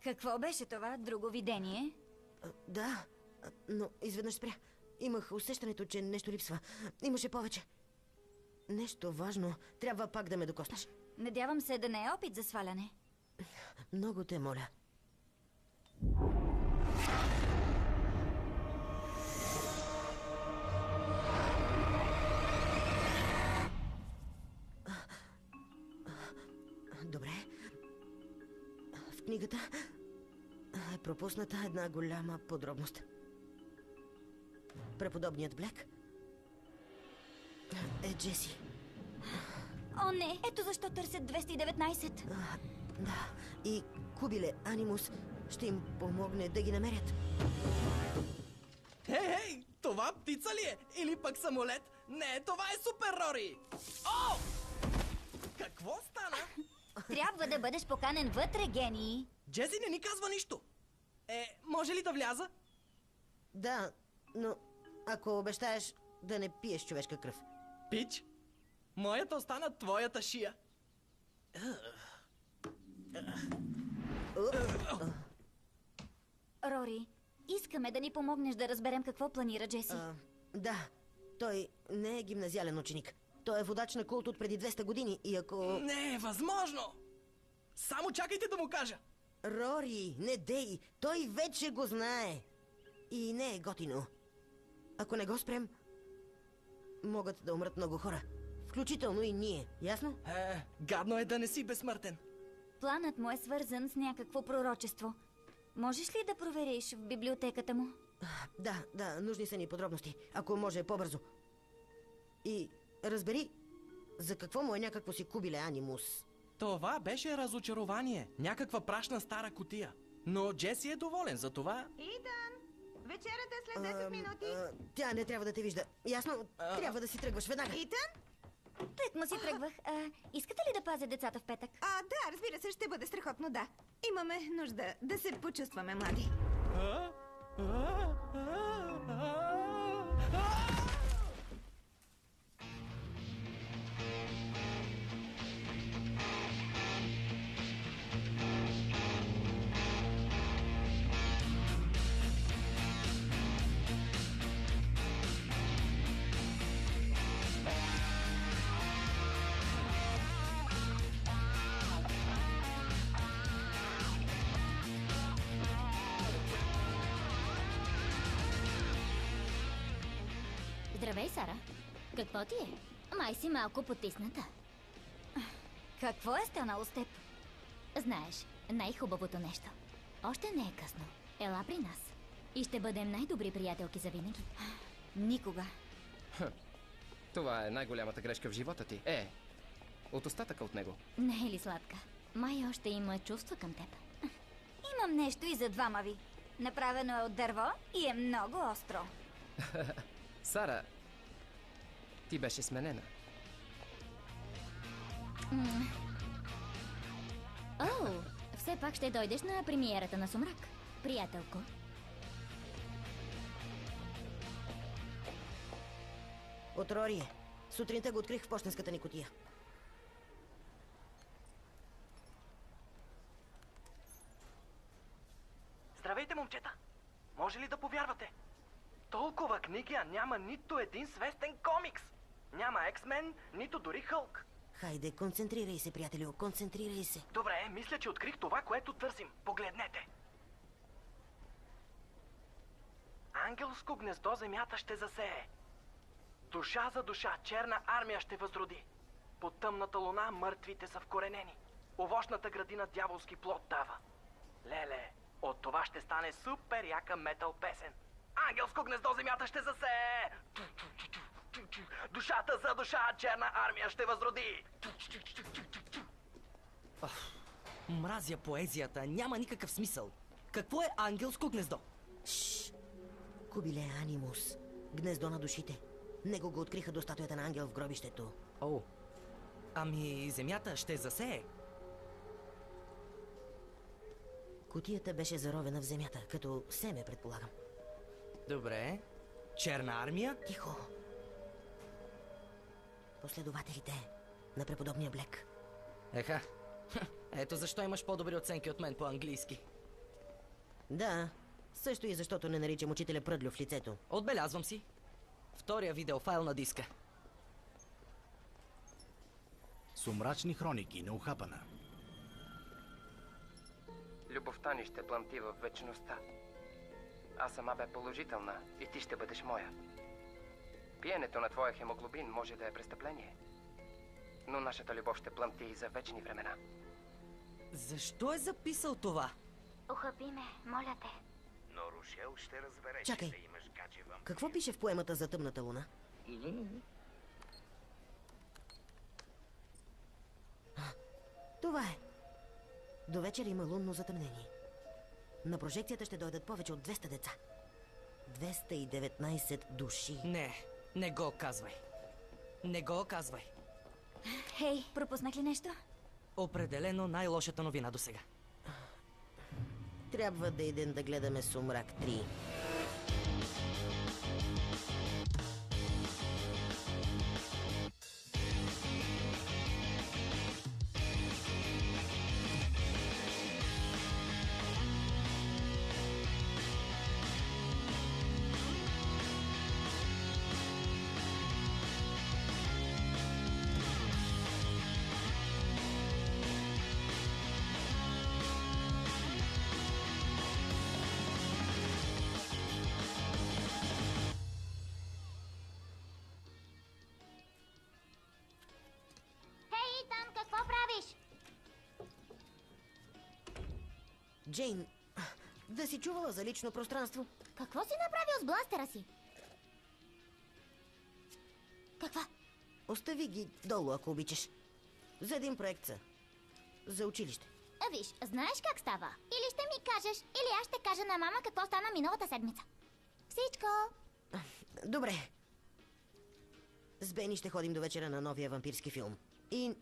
Какво беше това? Друго видение? Да, но изведнъж спря. Имах усещането, че нещо липсва. Имаше повече. Нещо важно. Трябва пак да ме докоснеш. Надявам се да не е опит за сваляне. Много те моля. Добре. В книгата е пропусната една голяма подробност. Преподобният Блек е Джеси. О, не! Ето защо търсят 219. Да, и Кубиле Анимус ще им помогне да ги намерят. Хей, това птица ли е? Или пък самолет? Не, това е Супер Рори! О! Какво стана? Трябва да бъдеш поканен вътре, гений. Джези не ни казва нищо. Може ли да вляза? Да, но ако обещаеш да не пиеш човешка кръв. Пич, моята остана твоята шия. Рори, искаме да ни помогнеш да разберем какво планира Джеси. Да, той не е гимназиален ученик. Той е водач на култ от преди 200 години и ако... Не е възможно! Само чакайте да му кажа! Рори, не дей! Той вече го знае! И не е готино. Ако не го спрем, могат да умрат много хора. Включително и ние, ясно? Гадно е да не си безсмъртен. Планът му е свързан с някакво пророчество. Можеш ли да провериш в библиотеката му? Да, нужни са ни подробности. Ако може по-бързо. И разбери, за какво му е някакво си Кубиле Анимус. Това беше разочарование. Някаква прашна стара кутия. Но Джеси е доволен за това. Итан, вечерята е след 10 минути. Тя не трябва да те вижда. Ясно? Трябва да си тръгваш веднага. Итан? Тък му си тръгвах. Искате ли да пазя децата в петък? Да, разбира се, ще бъде страхотно, да. Имаме нужда да се почувстваме млади. Здравей, Сара. Какво ти е? Май си малко потисната. Какво е станало с теб? Знаеш, най-хубавото нещо. Още не е късно. Ела при нас. И ще бъдем най-добри приятелки завинаги. Никога. Това е най-голямата грешка в живота ти. От остатъка от него. Не е ли сладка? Май още има чувства към теб. Имам нещо и за двама ви. Направено е от дърво и е много остро. Сара, ти беше сменена. Все пак ще дойдеш на премиерата на Сумрак, приятелко. От Рори. Сутринта го открих в пощенската ни кутия. Здравейте, момчета! Може ли да повярвате? Толкова книги, а няма нито един свестен комикс! Няма Ексмен, нито дори Хълк. Хайде, концентрирай се, приятелю, концентрирай се. Добре, мисля, че открих това, което търсим. Погледнете! Ангелско гнездо земята ще засее. Душа за душа, черна армия ще възроди. Под тъмната луна мъртвите са вкоренени. Овощната градина дяволски плод дава. Леле, от това ще стане супер яка метал песен. Ангелско гнездо земята ще засее. Душата за душа, черна армия ще възроди. Мразя поезията, няма никакъв смисъл. Какво е ангелско гнездо? Кубиле анимус. Гнездо на душите. Него го откриха до статуята на ангел в гробището. О, ами земята ще засее. Кутията беше заровена в земята, като семе, предполагам. Добре. Черна армия? Тихо. Последователите на преподобния Блек. Еха. Ето защо имаш по-добри оценки от мен по английски. Да, също и защото не наричам учителя Пръдлю в лицето. Отбелязвам си. Втория видеофайл на диска. Сумрачни хроники, неухапана. Любовта ни ще пламти в вечността. Аз сама бе положителна и ти ще бъдеш моя. Пиенето на твоя хемоглобин може да е престъпление. Но нашата любов ще пламти и за вечни времена. Защо е записал това? Ухапи ме, моля те. Но Рушел ще разбере, Чакай. че ще имаш гадже вампир. Какво пише в поемата за тъмната луна? Това е. До вечер има лунно затъмнение. На прожекцията ще дойдат повече от 200 деца. 219 души. Не го казвай. Не го казвай. Хей, пропуснах ли нещо? Определено най-лошата новина до сега. Трябва да идем да гледаме Сумрак 3. Хей, Итан, какво правиш? Джейн, да си чувала за лично пространство? Какво си направил с бластера си? Каква? Остави ги долу, ако обичаш. За един проект са. За училище. Виж, знаеш как става? Или ще ми кажеш, или аз ще кажа на мама какво стана миналата седмица. Всичко. Добре. С Бени ще ходим до вечера на новия вампирски филм. И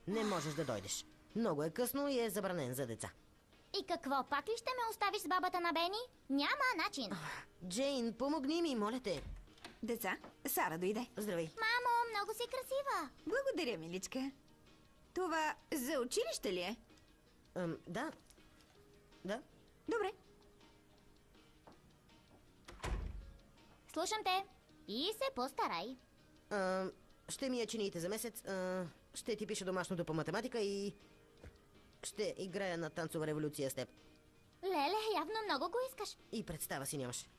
не можеш да дойдеш. Много е късно и е забранен за деца. И какво, пак ли ще ме оставиш с бабата на Бени? Няма начин. Джейн, помогни ми, моля те. Деца, Сара дойде. Здравей. Мамо, много си красива. Благодаря, миличка. Това за училище ли е? Да. Да. Добре. Слушам те. И се постарай. Ще ми я чините за месец. Ще ти пиша домашното по математика и... ще играя на танцова революция с теб. Леле, явно много го искаш. И представа си нямаш.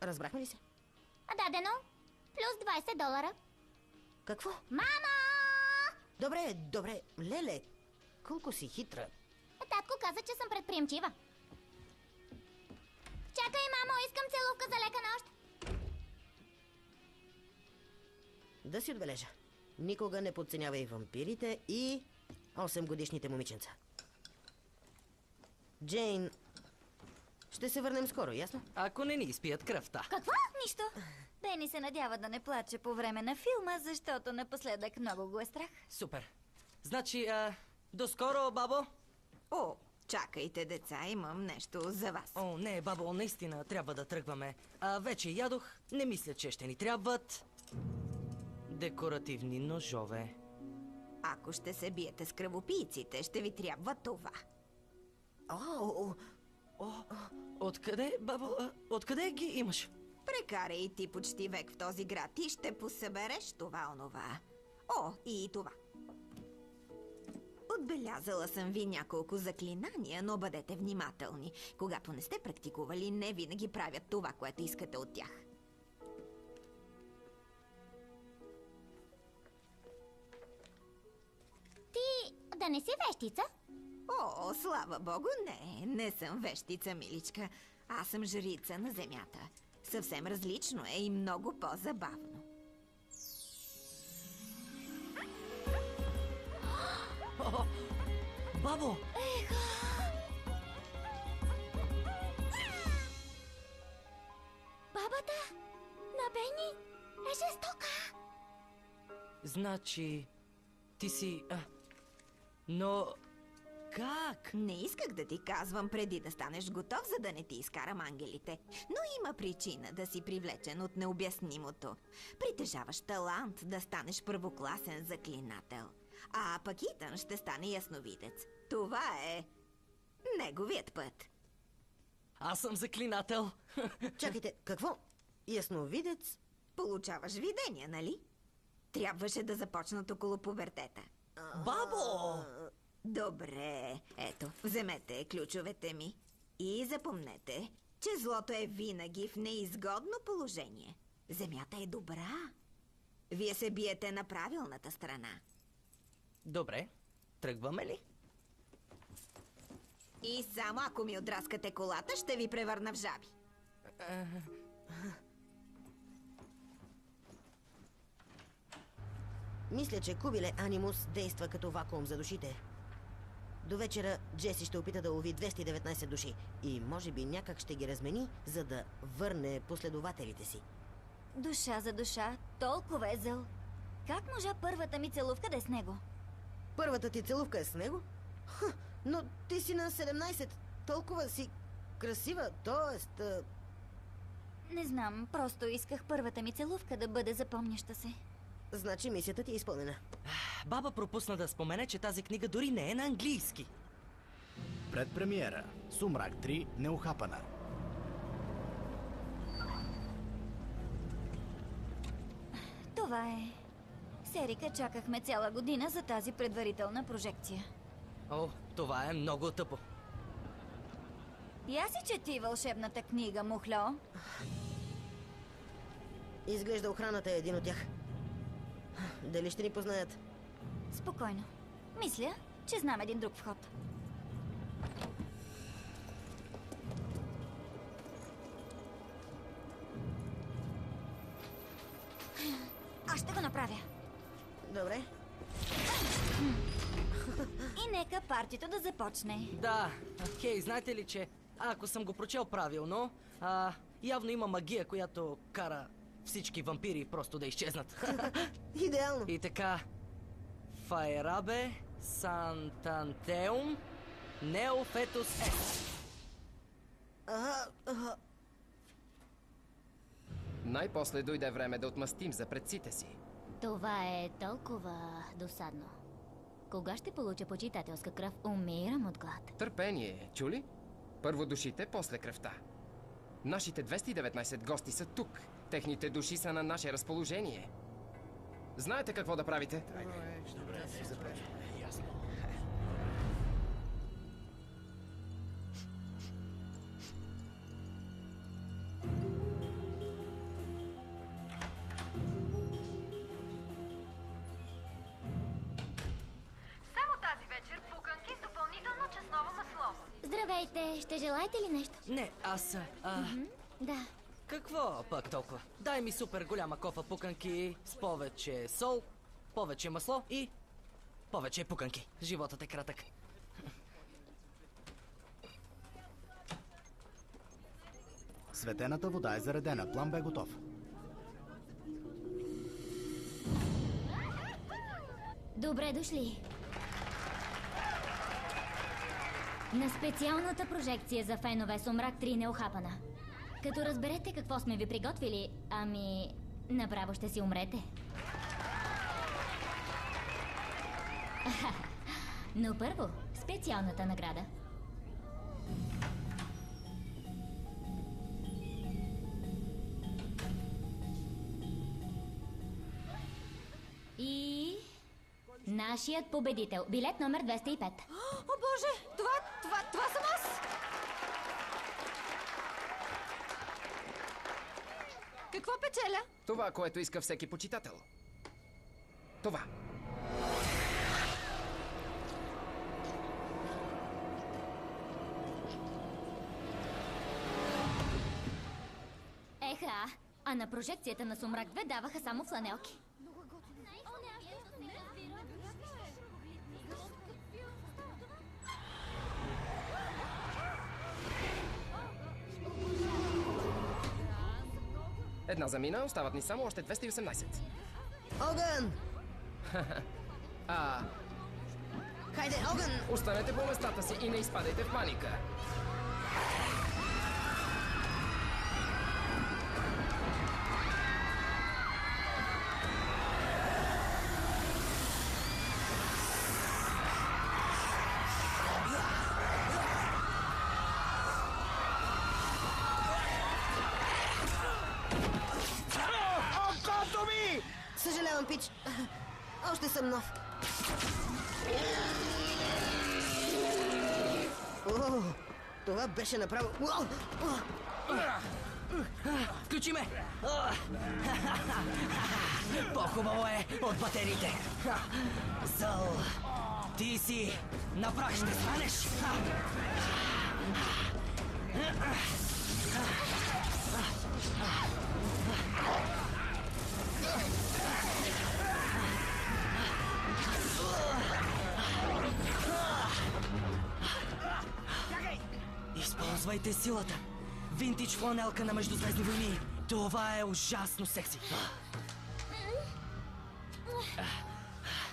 Разбрахме ли се? Дадено. Плюс $20. Какво? Мама! Добре. Леле, колко си хитра. Татко каза, че съм предприемчива. Чакай, мамо, искам целувка за лека нощ. Да си отбележа. Никога не подценявай вампирите и 8-годишните момиченца. Джейн, ще се върнем скоро, ясно? Ако не ни изпият кръвта. Какво? Нищо. Бени се надява да не плаче по време на филма, защото напоследък много го е страх. Супер. Значи, до скоро, бабо. О, чакайте, деца, имам нещо за вас. О, не, бабо, наистина трябва да тръгваме. Вече ядох, не мисля, че ще ни трябват декоративни ножове. Ако ще се биете с кръвопийците, ще ви трябва това. Откъде, бабо, откъде ги имаш? Прекарай ти почти век в този град и ще посъбереш това-онова. О, и това. Отбелязала съм ви няколко заклинания, но бъдете внимателни. Когато не сте практикували, не винаги правят това, което искате от тях. Ти да не си вещица? О, слава богу, не съм вещица, миличка. Аз съм жрица на земята. Съвсем различно е и много по-забавно. Бабо! Бабата на Бени е жестока. Значи, ти си... но... как? Не исках да ти казвам преди да станеш готов, за да не ти изкарам ангелите. Но има причина да си привлечен от необяснимото. Притежаваш талант да станеш първокласен заклинател. А пък Итан ще стане ясновидец. Това е неговият път. Аз съм заклинател. Чакайте, какво? Ясновидец? Получаваш видения, нали? Трябваше да започнат около пубертета. Бабо! Добре, ето, вземете ключовете ми. И запомнете, че злото е винаги в неизгодно положение. Земята е добра. Вие се биете на правилната страна. Добре, тръгваме ли? И само ако ми отраскате колата, ще ви превърна в жаби. Мисля, че Кубиле Анимус действа като вакуум за душите. До вечера Джеси ще опита да лови 219 души и може би някак ще ги размени, за да върне последователите си. Душа за душа, толкова е зъл. Как можа първата ми целувка да е с него? Първата ти целувка е с него? Но ти си на 17. Толкова си красива, т.е. Не знам, просто исках първата ми целувка да бъде запомняща се. Значи мисията ти е изпълнена. Баба пропусна да спомене, че тази книга дори не е на английски. Предпремиера. Сумрак 3. Неухапана. Това е. С Ерика чакахме цяла година за тази предварителна прожекция. О, това е много тъпо. Я си чети вълшебната книга, мухло. Изглежда охраната е един от тях. Дали ще ни познаят? Спокойно. Мисля, че знам един друг вход. Аз ще го направя. Добре. И нека партито да започне. Да, хей, знаете ли, че ако съм го прочел правилно, явно има магия, която кара всички вампири просто да изчезнат. Идеално. И така, Фаерабе, Сантантеум, Неофетус Ес. Най-после дойде време да отмъстим за предците си. Това е толкова досадно. Кога ще получа почитателска кръв, умирам от глад. Търпение, чули? Първо душите, после кръвта. Нашите 219 гости са тук. Техните души са на наше разположение. Знаете какво да правите? Здравейте, ще желаете ли нещо? Не, аз... Да. Какво пък толкова? Дай ми супер голяма кофа пуканки с повече сол, повече масло и повече пуканки. Животът е кратък. Светената вода е заредена. План бе готов. Добре дошли. На специалната прожекция за фенове Сумрак 3 Неухапана. Като разберете какво сме ви приготвили, направо ще си умрете. Но първо, специалната награда. И... нашият победител. Билет номер 205. О, Боже! Това съм аз! Какво печеля? Това, което иска всеки почитател. Това. А на прожекцията на Сумрак 2 даваха само фланелки. Една замина, остават ни само още 218. Огън! Хайде, огън! Останете по местата си и не изпадайте в паника. Окото ми! Съжалявам, Пич. Още съм нов. О, това беше направо... Включи ме! По-хубаво е от батериите. Зъл, ти си на прах ще станеш. Използвайте силата. Винтидж фланелка на Междузвездни войни. Това е ужасно секси.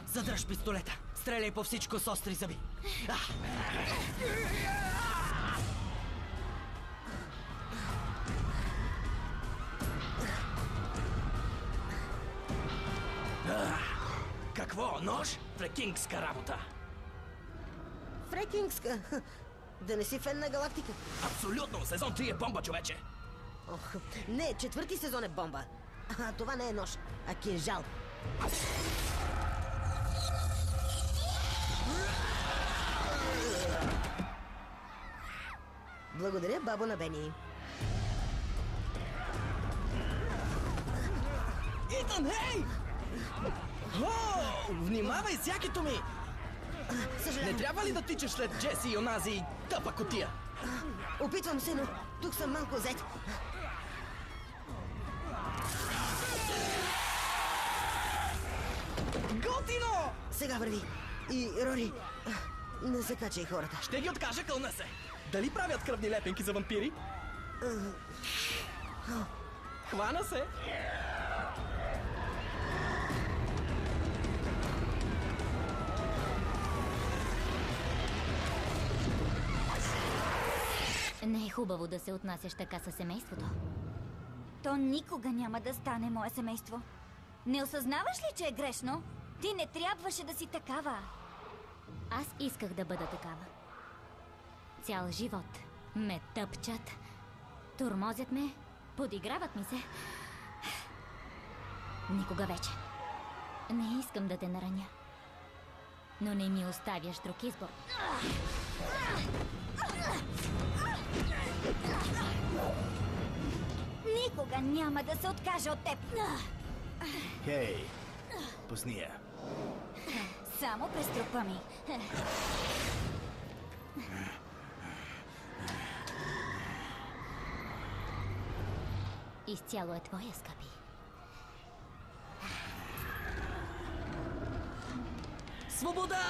Задръж пистолета. Стреляй по всичко с остри зъби. Какво? Нож? Фрекингска работа. Фрекингска? Да не си фен на Галактика? Абсолютно! Сезон 3 е бомба, човече! Ох, не, 4-ти сезон е бомба. Това не е нож, а кинжал. Благодаря, бабо на Бени. Итан, хей! О, внимавай с якито ми! Не трябва ли да тичаш след Джеси и онази тъпа кутия? Опитвам се, но тук съм малко зет. Готино! Сега върви. И, Рори, не закачай хората. Ще ги откажа, кълна се. Дали правят кръвни лепенки за вампири? Хвана се! Не е хубаво да се отнасяш така със семейството. То никога няма да стане мое семейство. Не осъзнаваш ли, че е грешно? Ти не трябваше да си такава. Аз исках да бъда такава. Цял живот ме тъпчат, тормозят ме, подиграват ми се. Никога вече. Не искам да те нараня. Но не ми оставяш друг избор. Никога няма да се откажа от теб. Хей, пусни я. Само през трупа ми. Изцяло е твоя, скъпи. Свобода!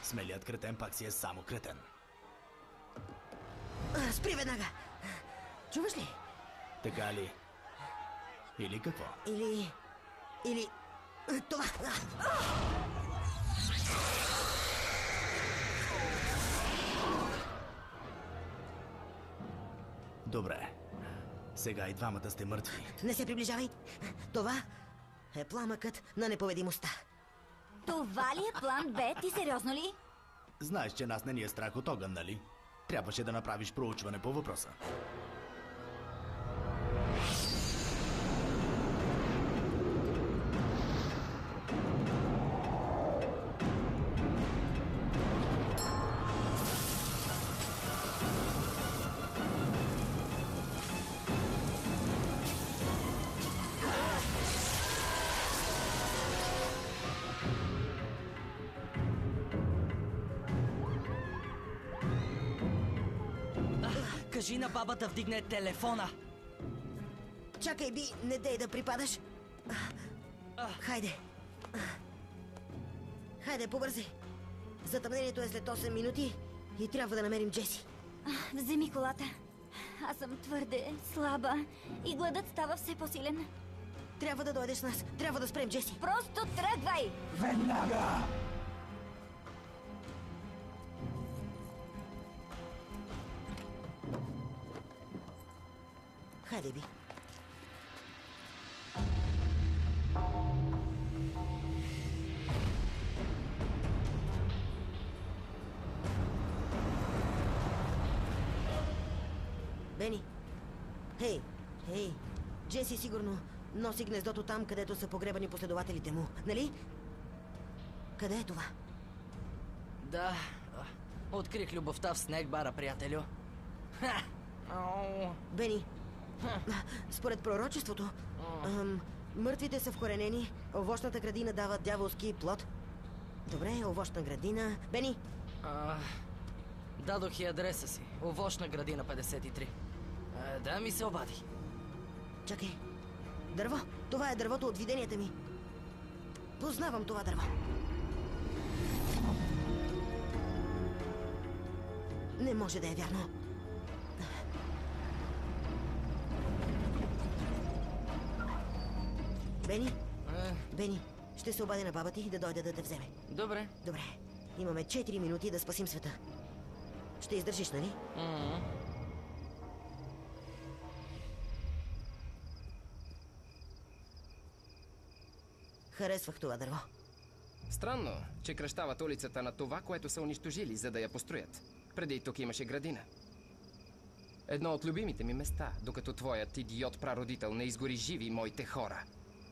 Смелият кретен пак си е само кретен. Спри веднага! Чуваш ли? Така ли? Или какво? Или... Това! Добре. Сега и двамата сте мъртви. Не се приближавай! Това е пламъкът на неповедимостта. Това ли е план Б? Ти сериозно ли? Знаеш, че нас не ни е страх от огън, нали? Трябваше да направиш проучване по въпроса. Кажи на баба да вдигне телефона. Чакай, Би, не дей да припадаш. Хайде. Хайде, побързи. Затъмнението е след 8 минути и трябва да намерим Джеси. Вземи колата. Аз съм твърде слаба и гладът става все по-силен. Трябва да дойдеш с нас. Трябва да спрем Джеси. Просто тръгвай! Веднага! Хайде, Би. Бени. Хей, хей. Джеси сигурно носи гнездото там, където са погребани последователите му, нали? Къде е това? Да, открих любовта в снег бара, приятелю. Ха! Ау. Бени, според пророчеството, мъртвите са вкоренени, овощната градина дава дяволски плод. Добре, овощна градина. Бени! Дадох и адреса си. Овощна градина 53. Да ми се обади. Чакай. Дърво. Това е дървото от виденията ми. Познавам това дърво. Не може да е вярно. Бени? Бени, ще се обадя на баба ти да дойде да те вземе. Добре. Добре. Имаме 4 минути да спасим света. Ще издържиш, нали? Харесвах това дърво. Странно, че кръщават улицата на това, което са унищожили, за да я построят. Преди тук имаше градина. Едно от любимите ми места, докато твоят идиот прародител не изгори живи моите хора.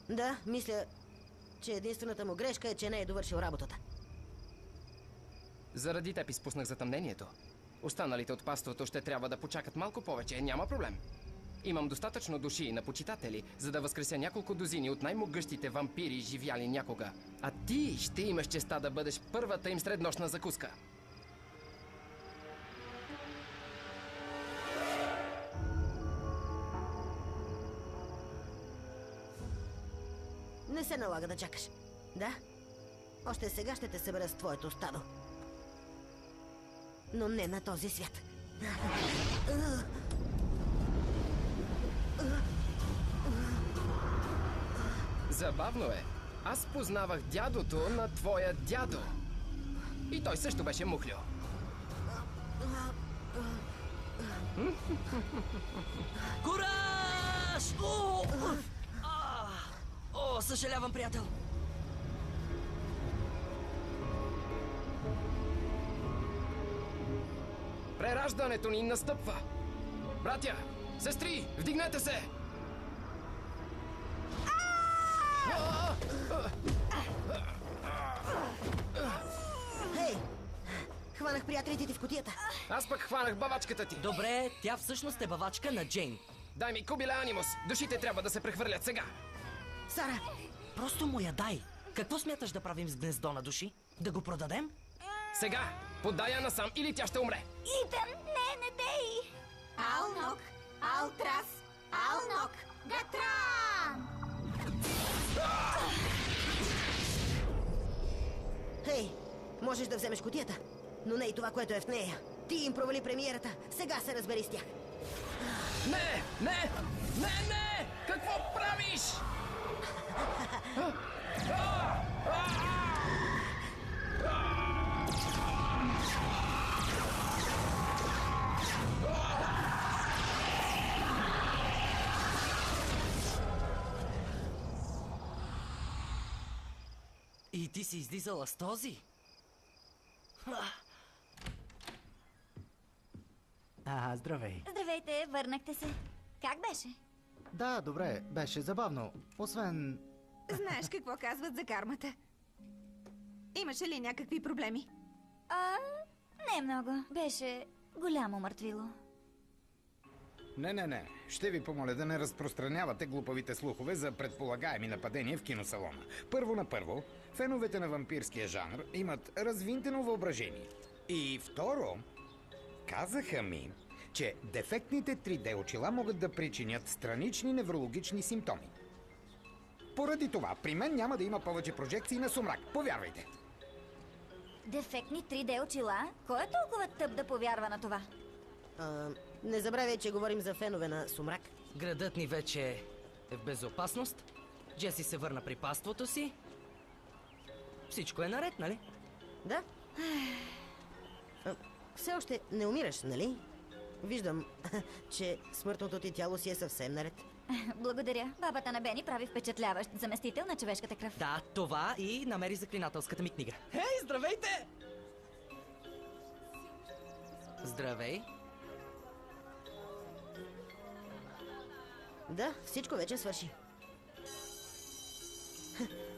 Да, мисля, че единствената му грешка е, че не е довършил работата. Заради теб изпуснах затъмнението. Останалите от паството ще трябва да почакат малко повече, няма проблем. Имам достатъчно души на почитатели, за да възкреся няколко дозини от най-могъщите вампири, живяли някога. А ти ще имаш честа да бъдеш първата им среднощна закуска. Не се налага да чакаш. Да? Още сега ще те събера с твоето стадо. Но не на този свят. Забавно е. Аз познавах дядото на твоя дядо. И той също беше мухлю. Кураж! О, съжалявам, приятел. Прераждането ни настъпва. Братя, сестри, вдигнете се! Хей! Хванах приятелите ти в кутията. Аз пък хванах бавачката ти. Добре, тя всъщност е бавачка на Джейн. Дай ми кубиле анимус. Душите трябва да се прехвърлят сега. Сара! Просто му я дай. Какво смяташ да правим с гнездо на души? Да го продадем? Сега! Подай я насам или тя ще умре. Итан, не дей! Алнок, Алтрас, Алнок, Гатран! Хей! Можеш да вземеш кутията, но не и това, което е в нея. Ти им провали премиерата. Сега се разбери с тях. Не! Не! Не, не! Какво правиш? И ти си излизала с този? Здравей. Здравейте, върнахте се. Как беше? Да, добре, беше забавно. Освен... Знаеш какво казват за кармата? Имаше ли някакви проблеми? Не много. Беше голямо мъртвило. Не. Ще ви помоля да не разпространявате глупавите слухове за предполагаеми нападения в киносалона. Първо на първо, феновете на вампирския жанр имат развинтено въображение. И второ, казаха ми, че дефектните 3D очила могат да причинят странични неврологични симптоми. Поради това, при мен няма да има повече прожекции на сумрак, повярвайте. Дефектни 3D очила? Кой е толкова тъп да повярва на това? Не забравяй, че говорим за фенове на сумрак. Градът ни вече е в безопасност. Джеси се върна при паството си. Всичко е наред, нали? Да. Все още не умираш, нали? Виждам, че смъртното ти тяло си е съвсем наред. Благодаря. Бабата на Бени прави впечатляващ заместител на човешката кръв. Да, това и намери заклинателската ми книга. Хей, здравейте! Здравей. Да, всичко вече свърши.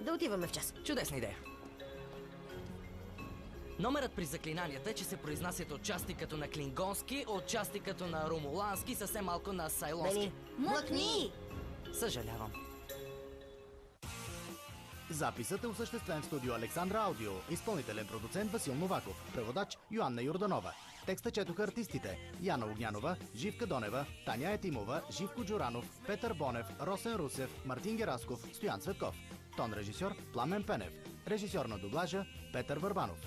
Да отиваме в час. Чудесна идея. Номерът при заклинанията е, че се произнасят отчасти като на клингонски, отчасти като на румулански, съвсем малко на сайлонски. Бени, млъкни! Съжалявам. Записът е осъществен в студио Александра Аудио. Изпълнителен продуцент Васил Новаков. Преводач Йоанна Йорданова. Текста четоха артистите: Яна Огнянова, Живка Донева, Таня Етимова, Живко Джуранов, Петър Бонев, Росен Русев, Мартин Герасков, Стоян Цветков. Тон режисьор Пламен Пенев. Режисьор на дублажа Петър Върбанов.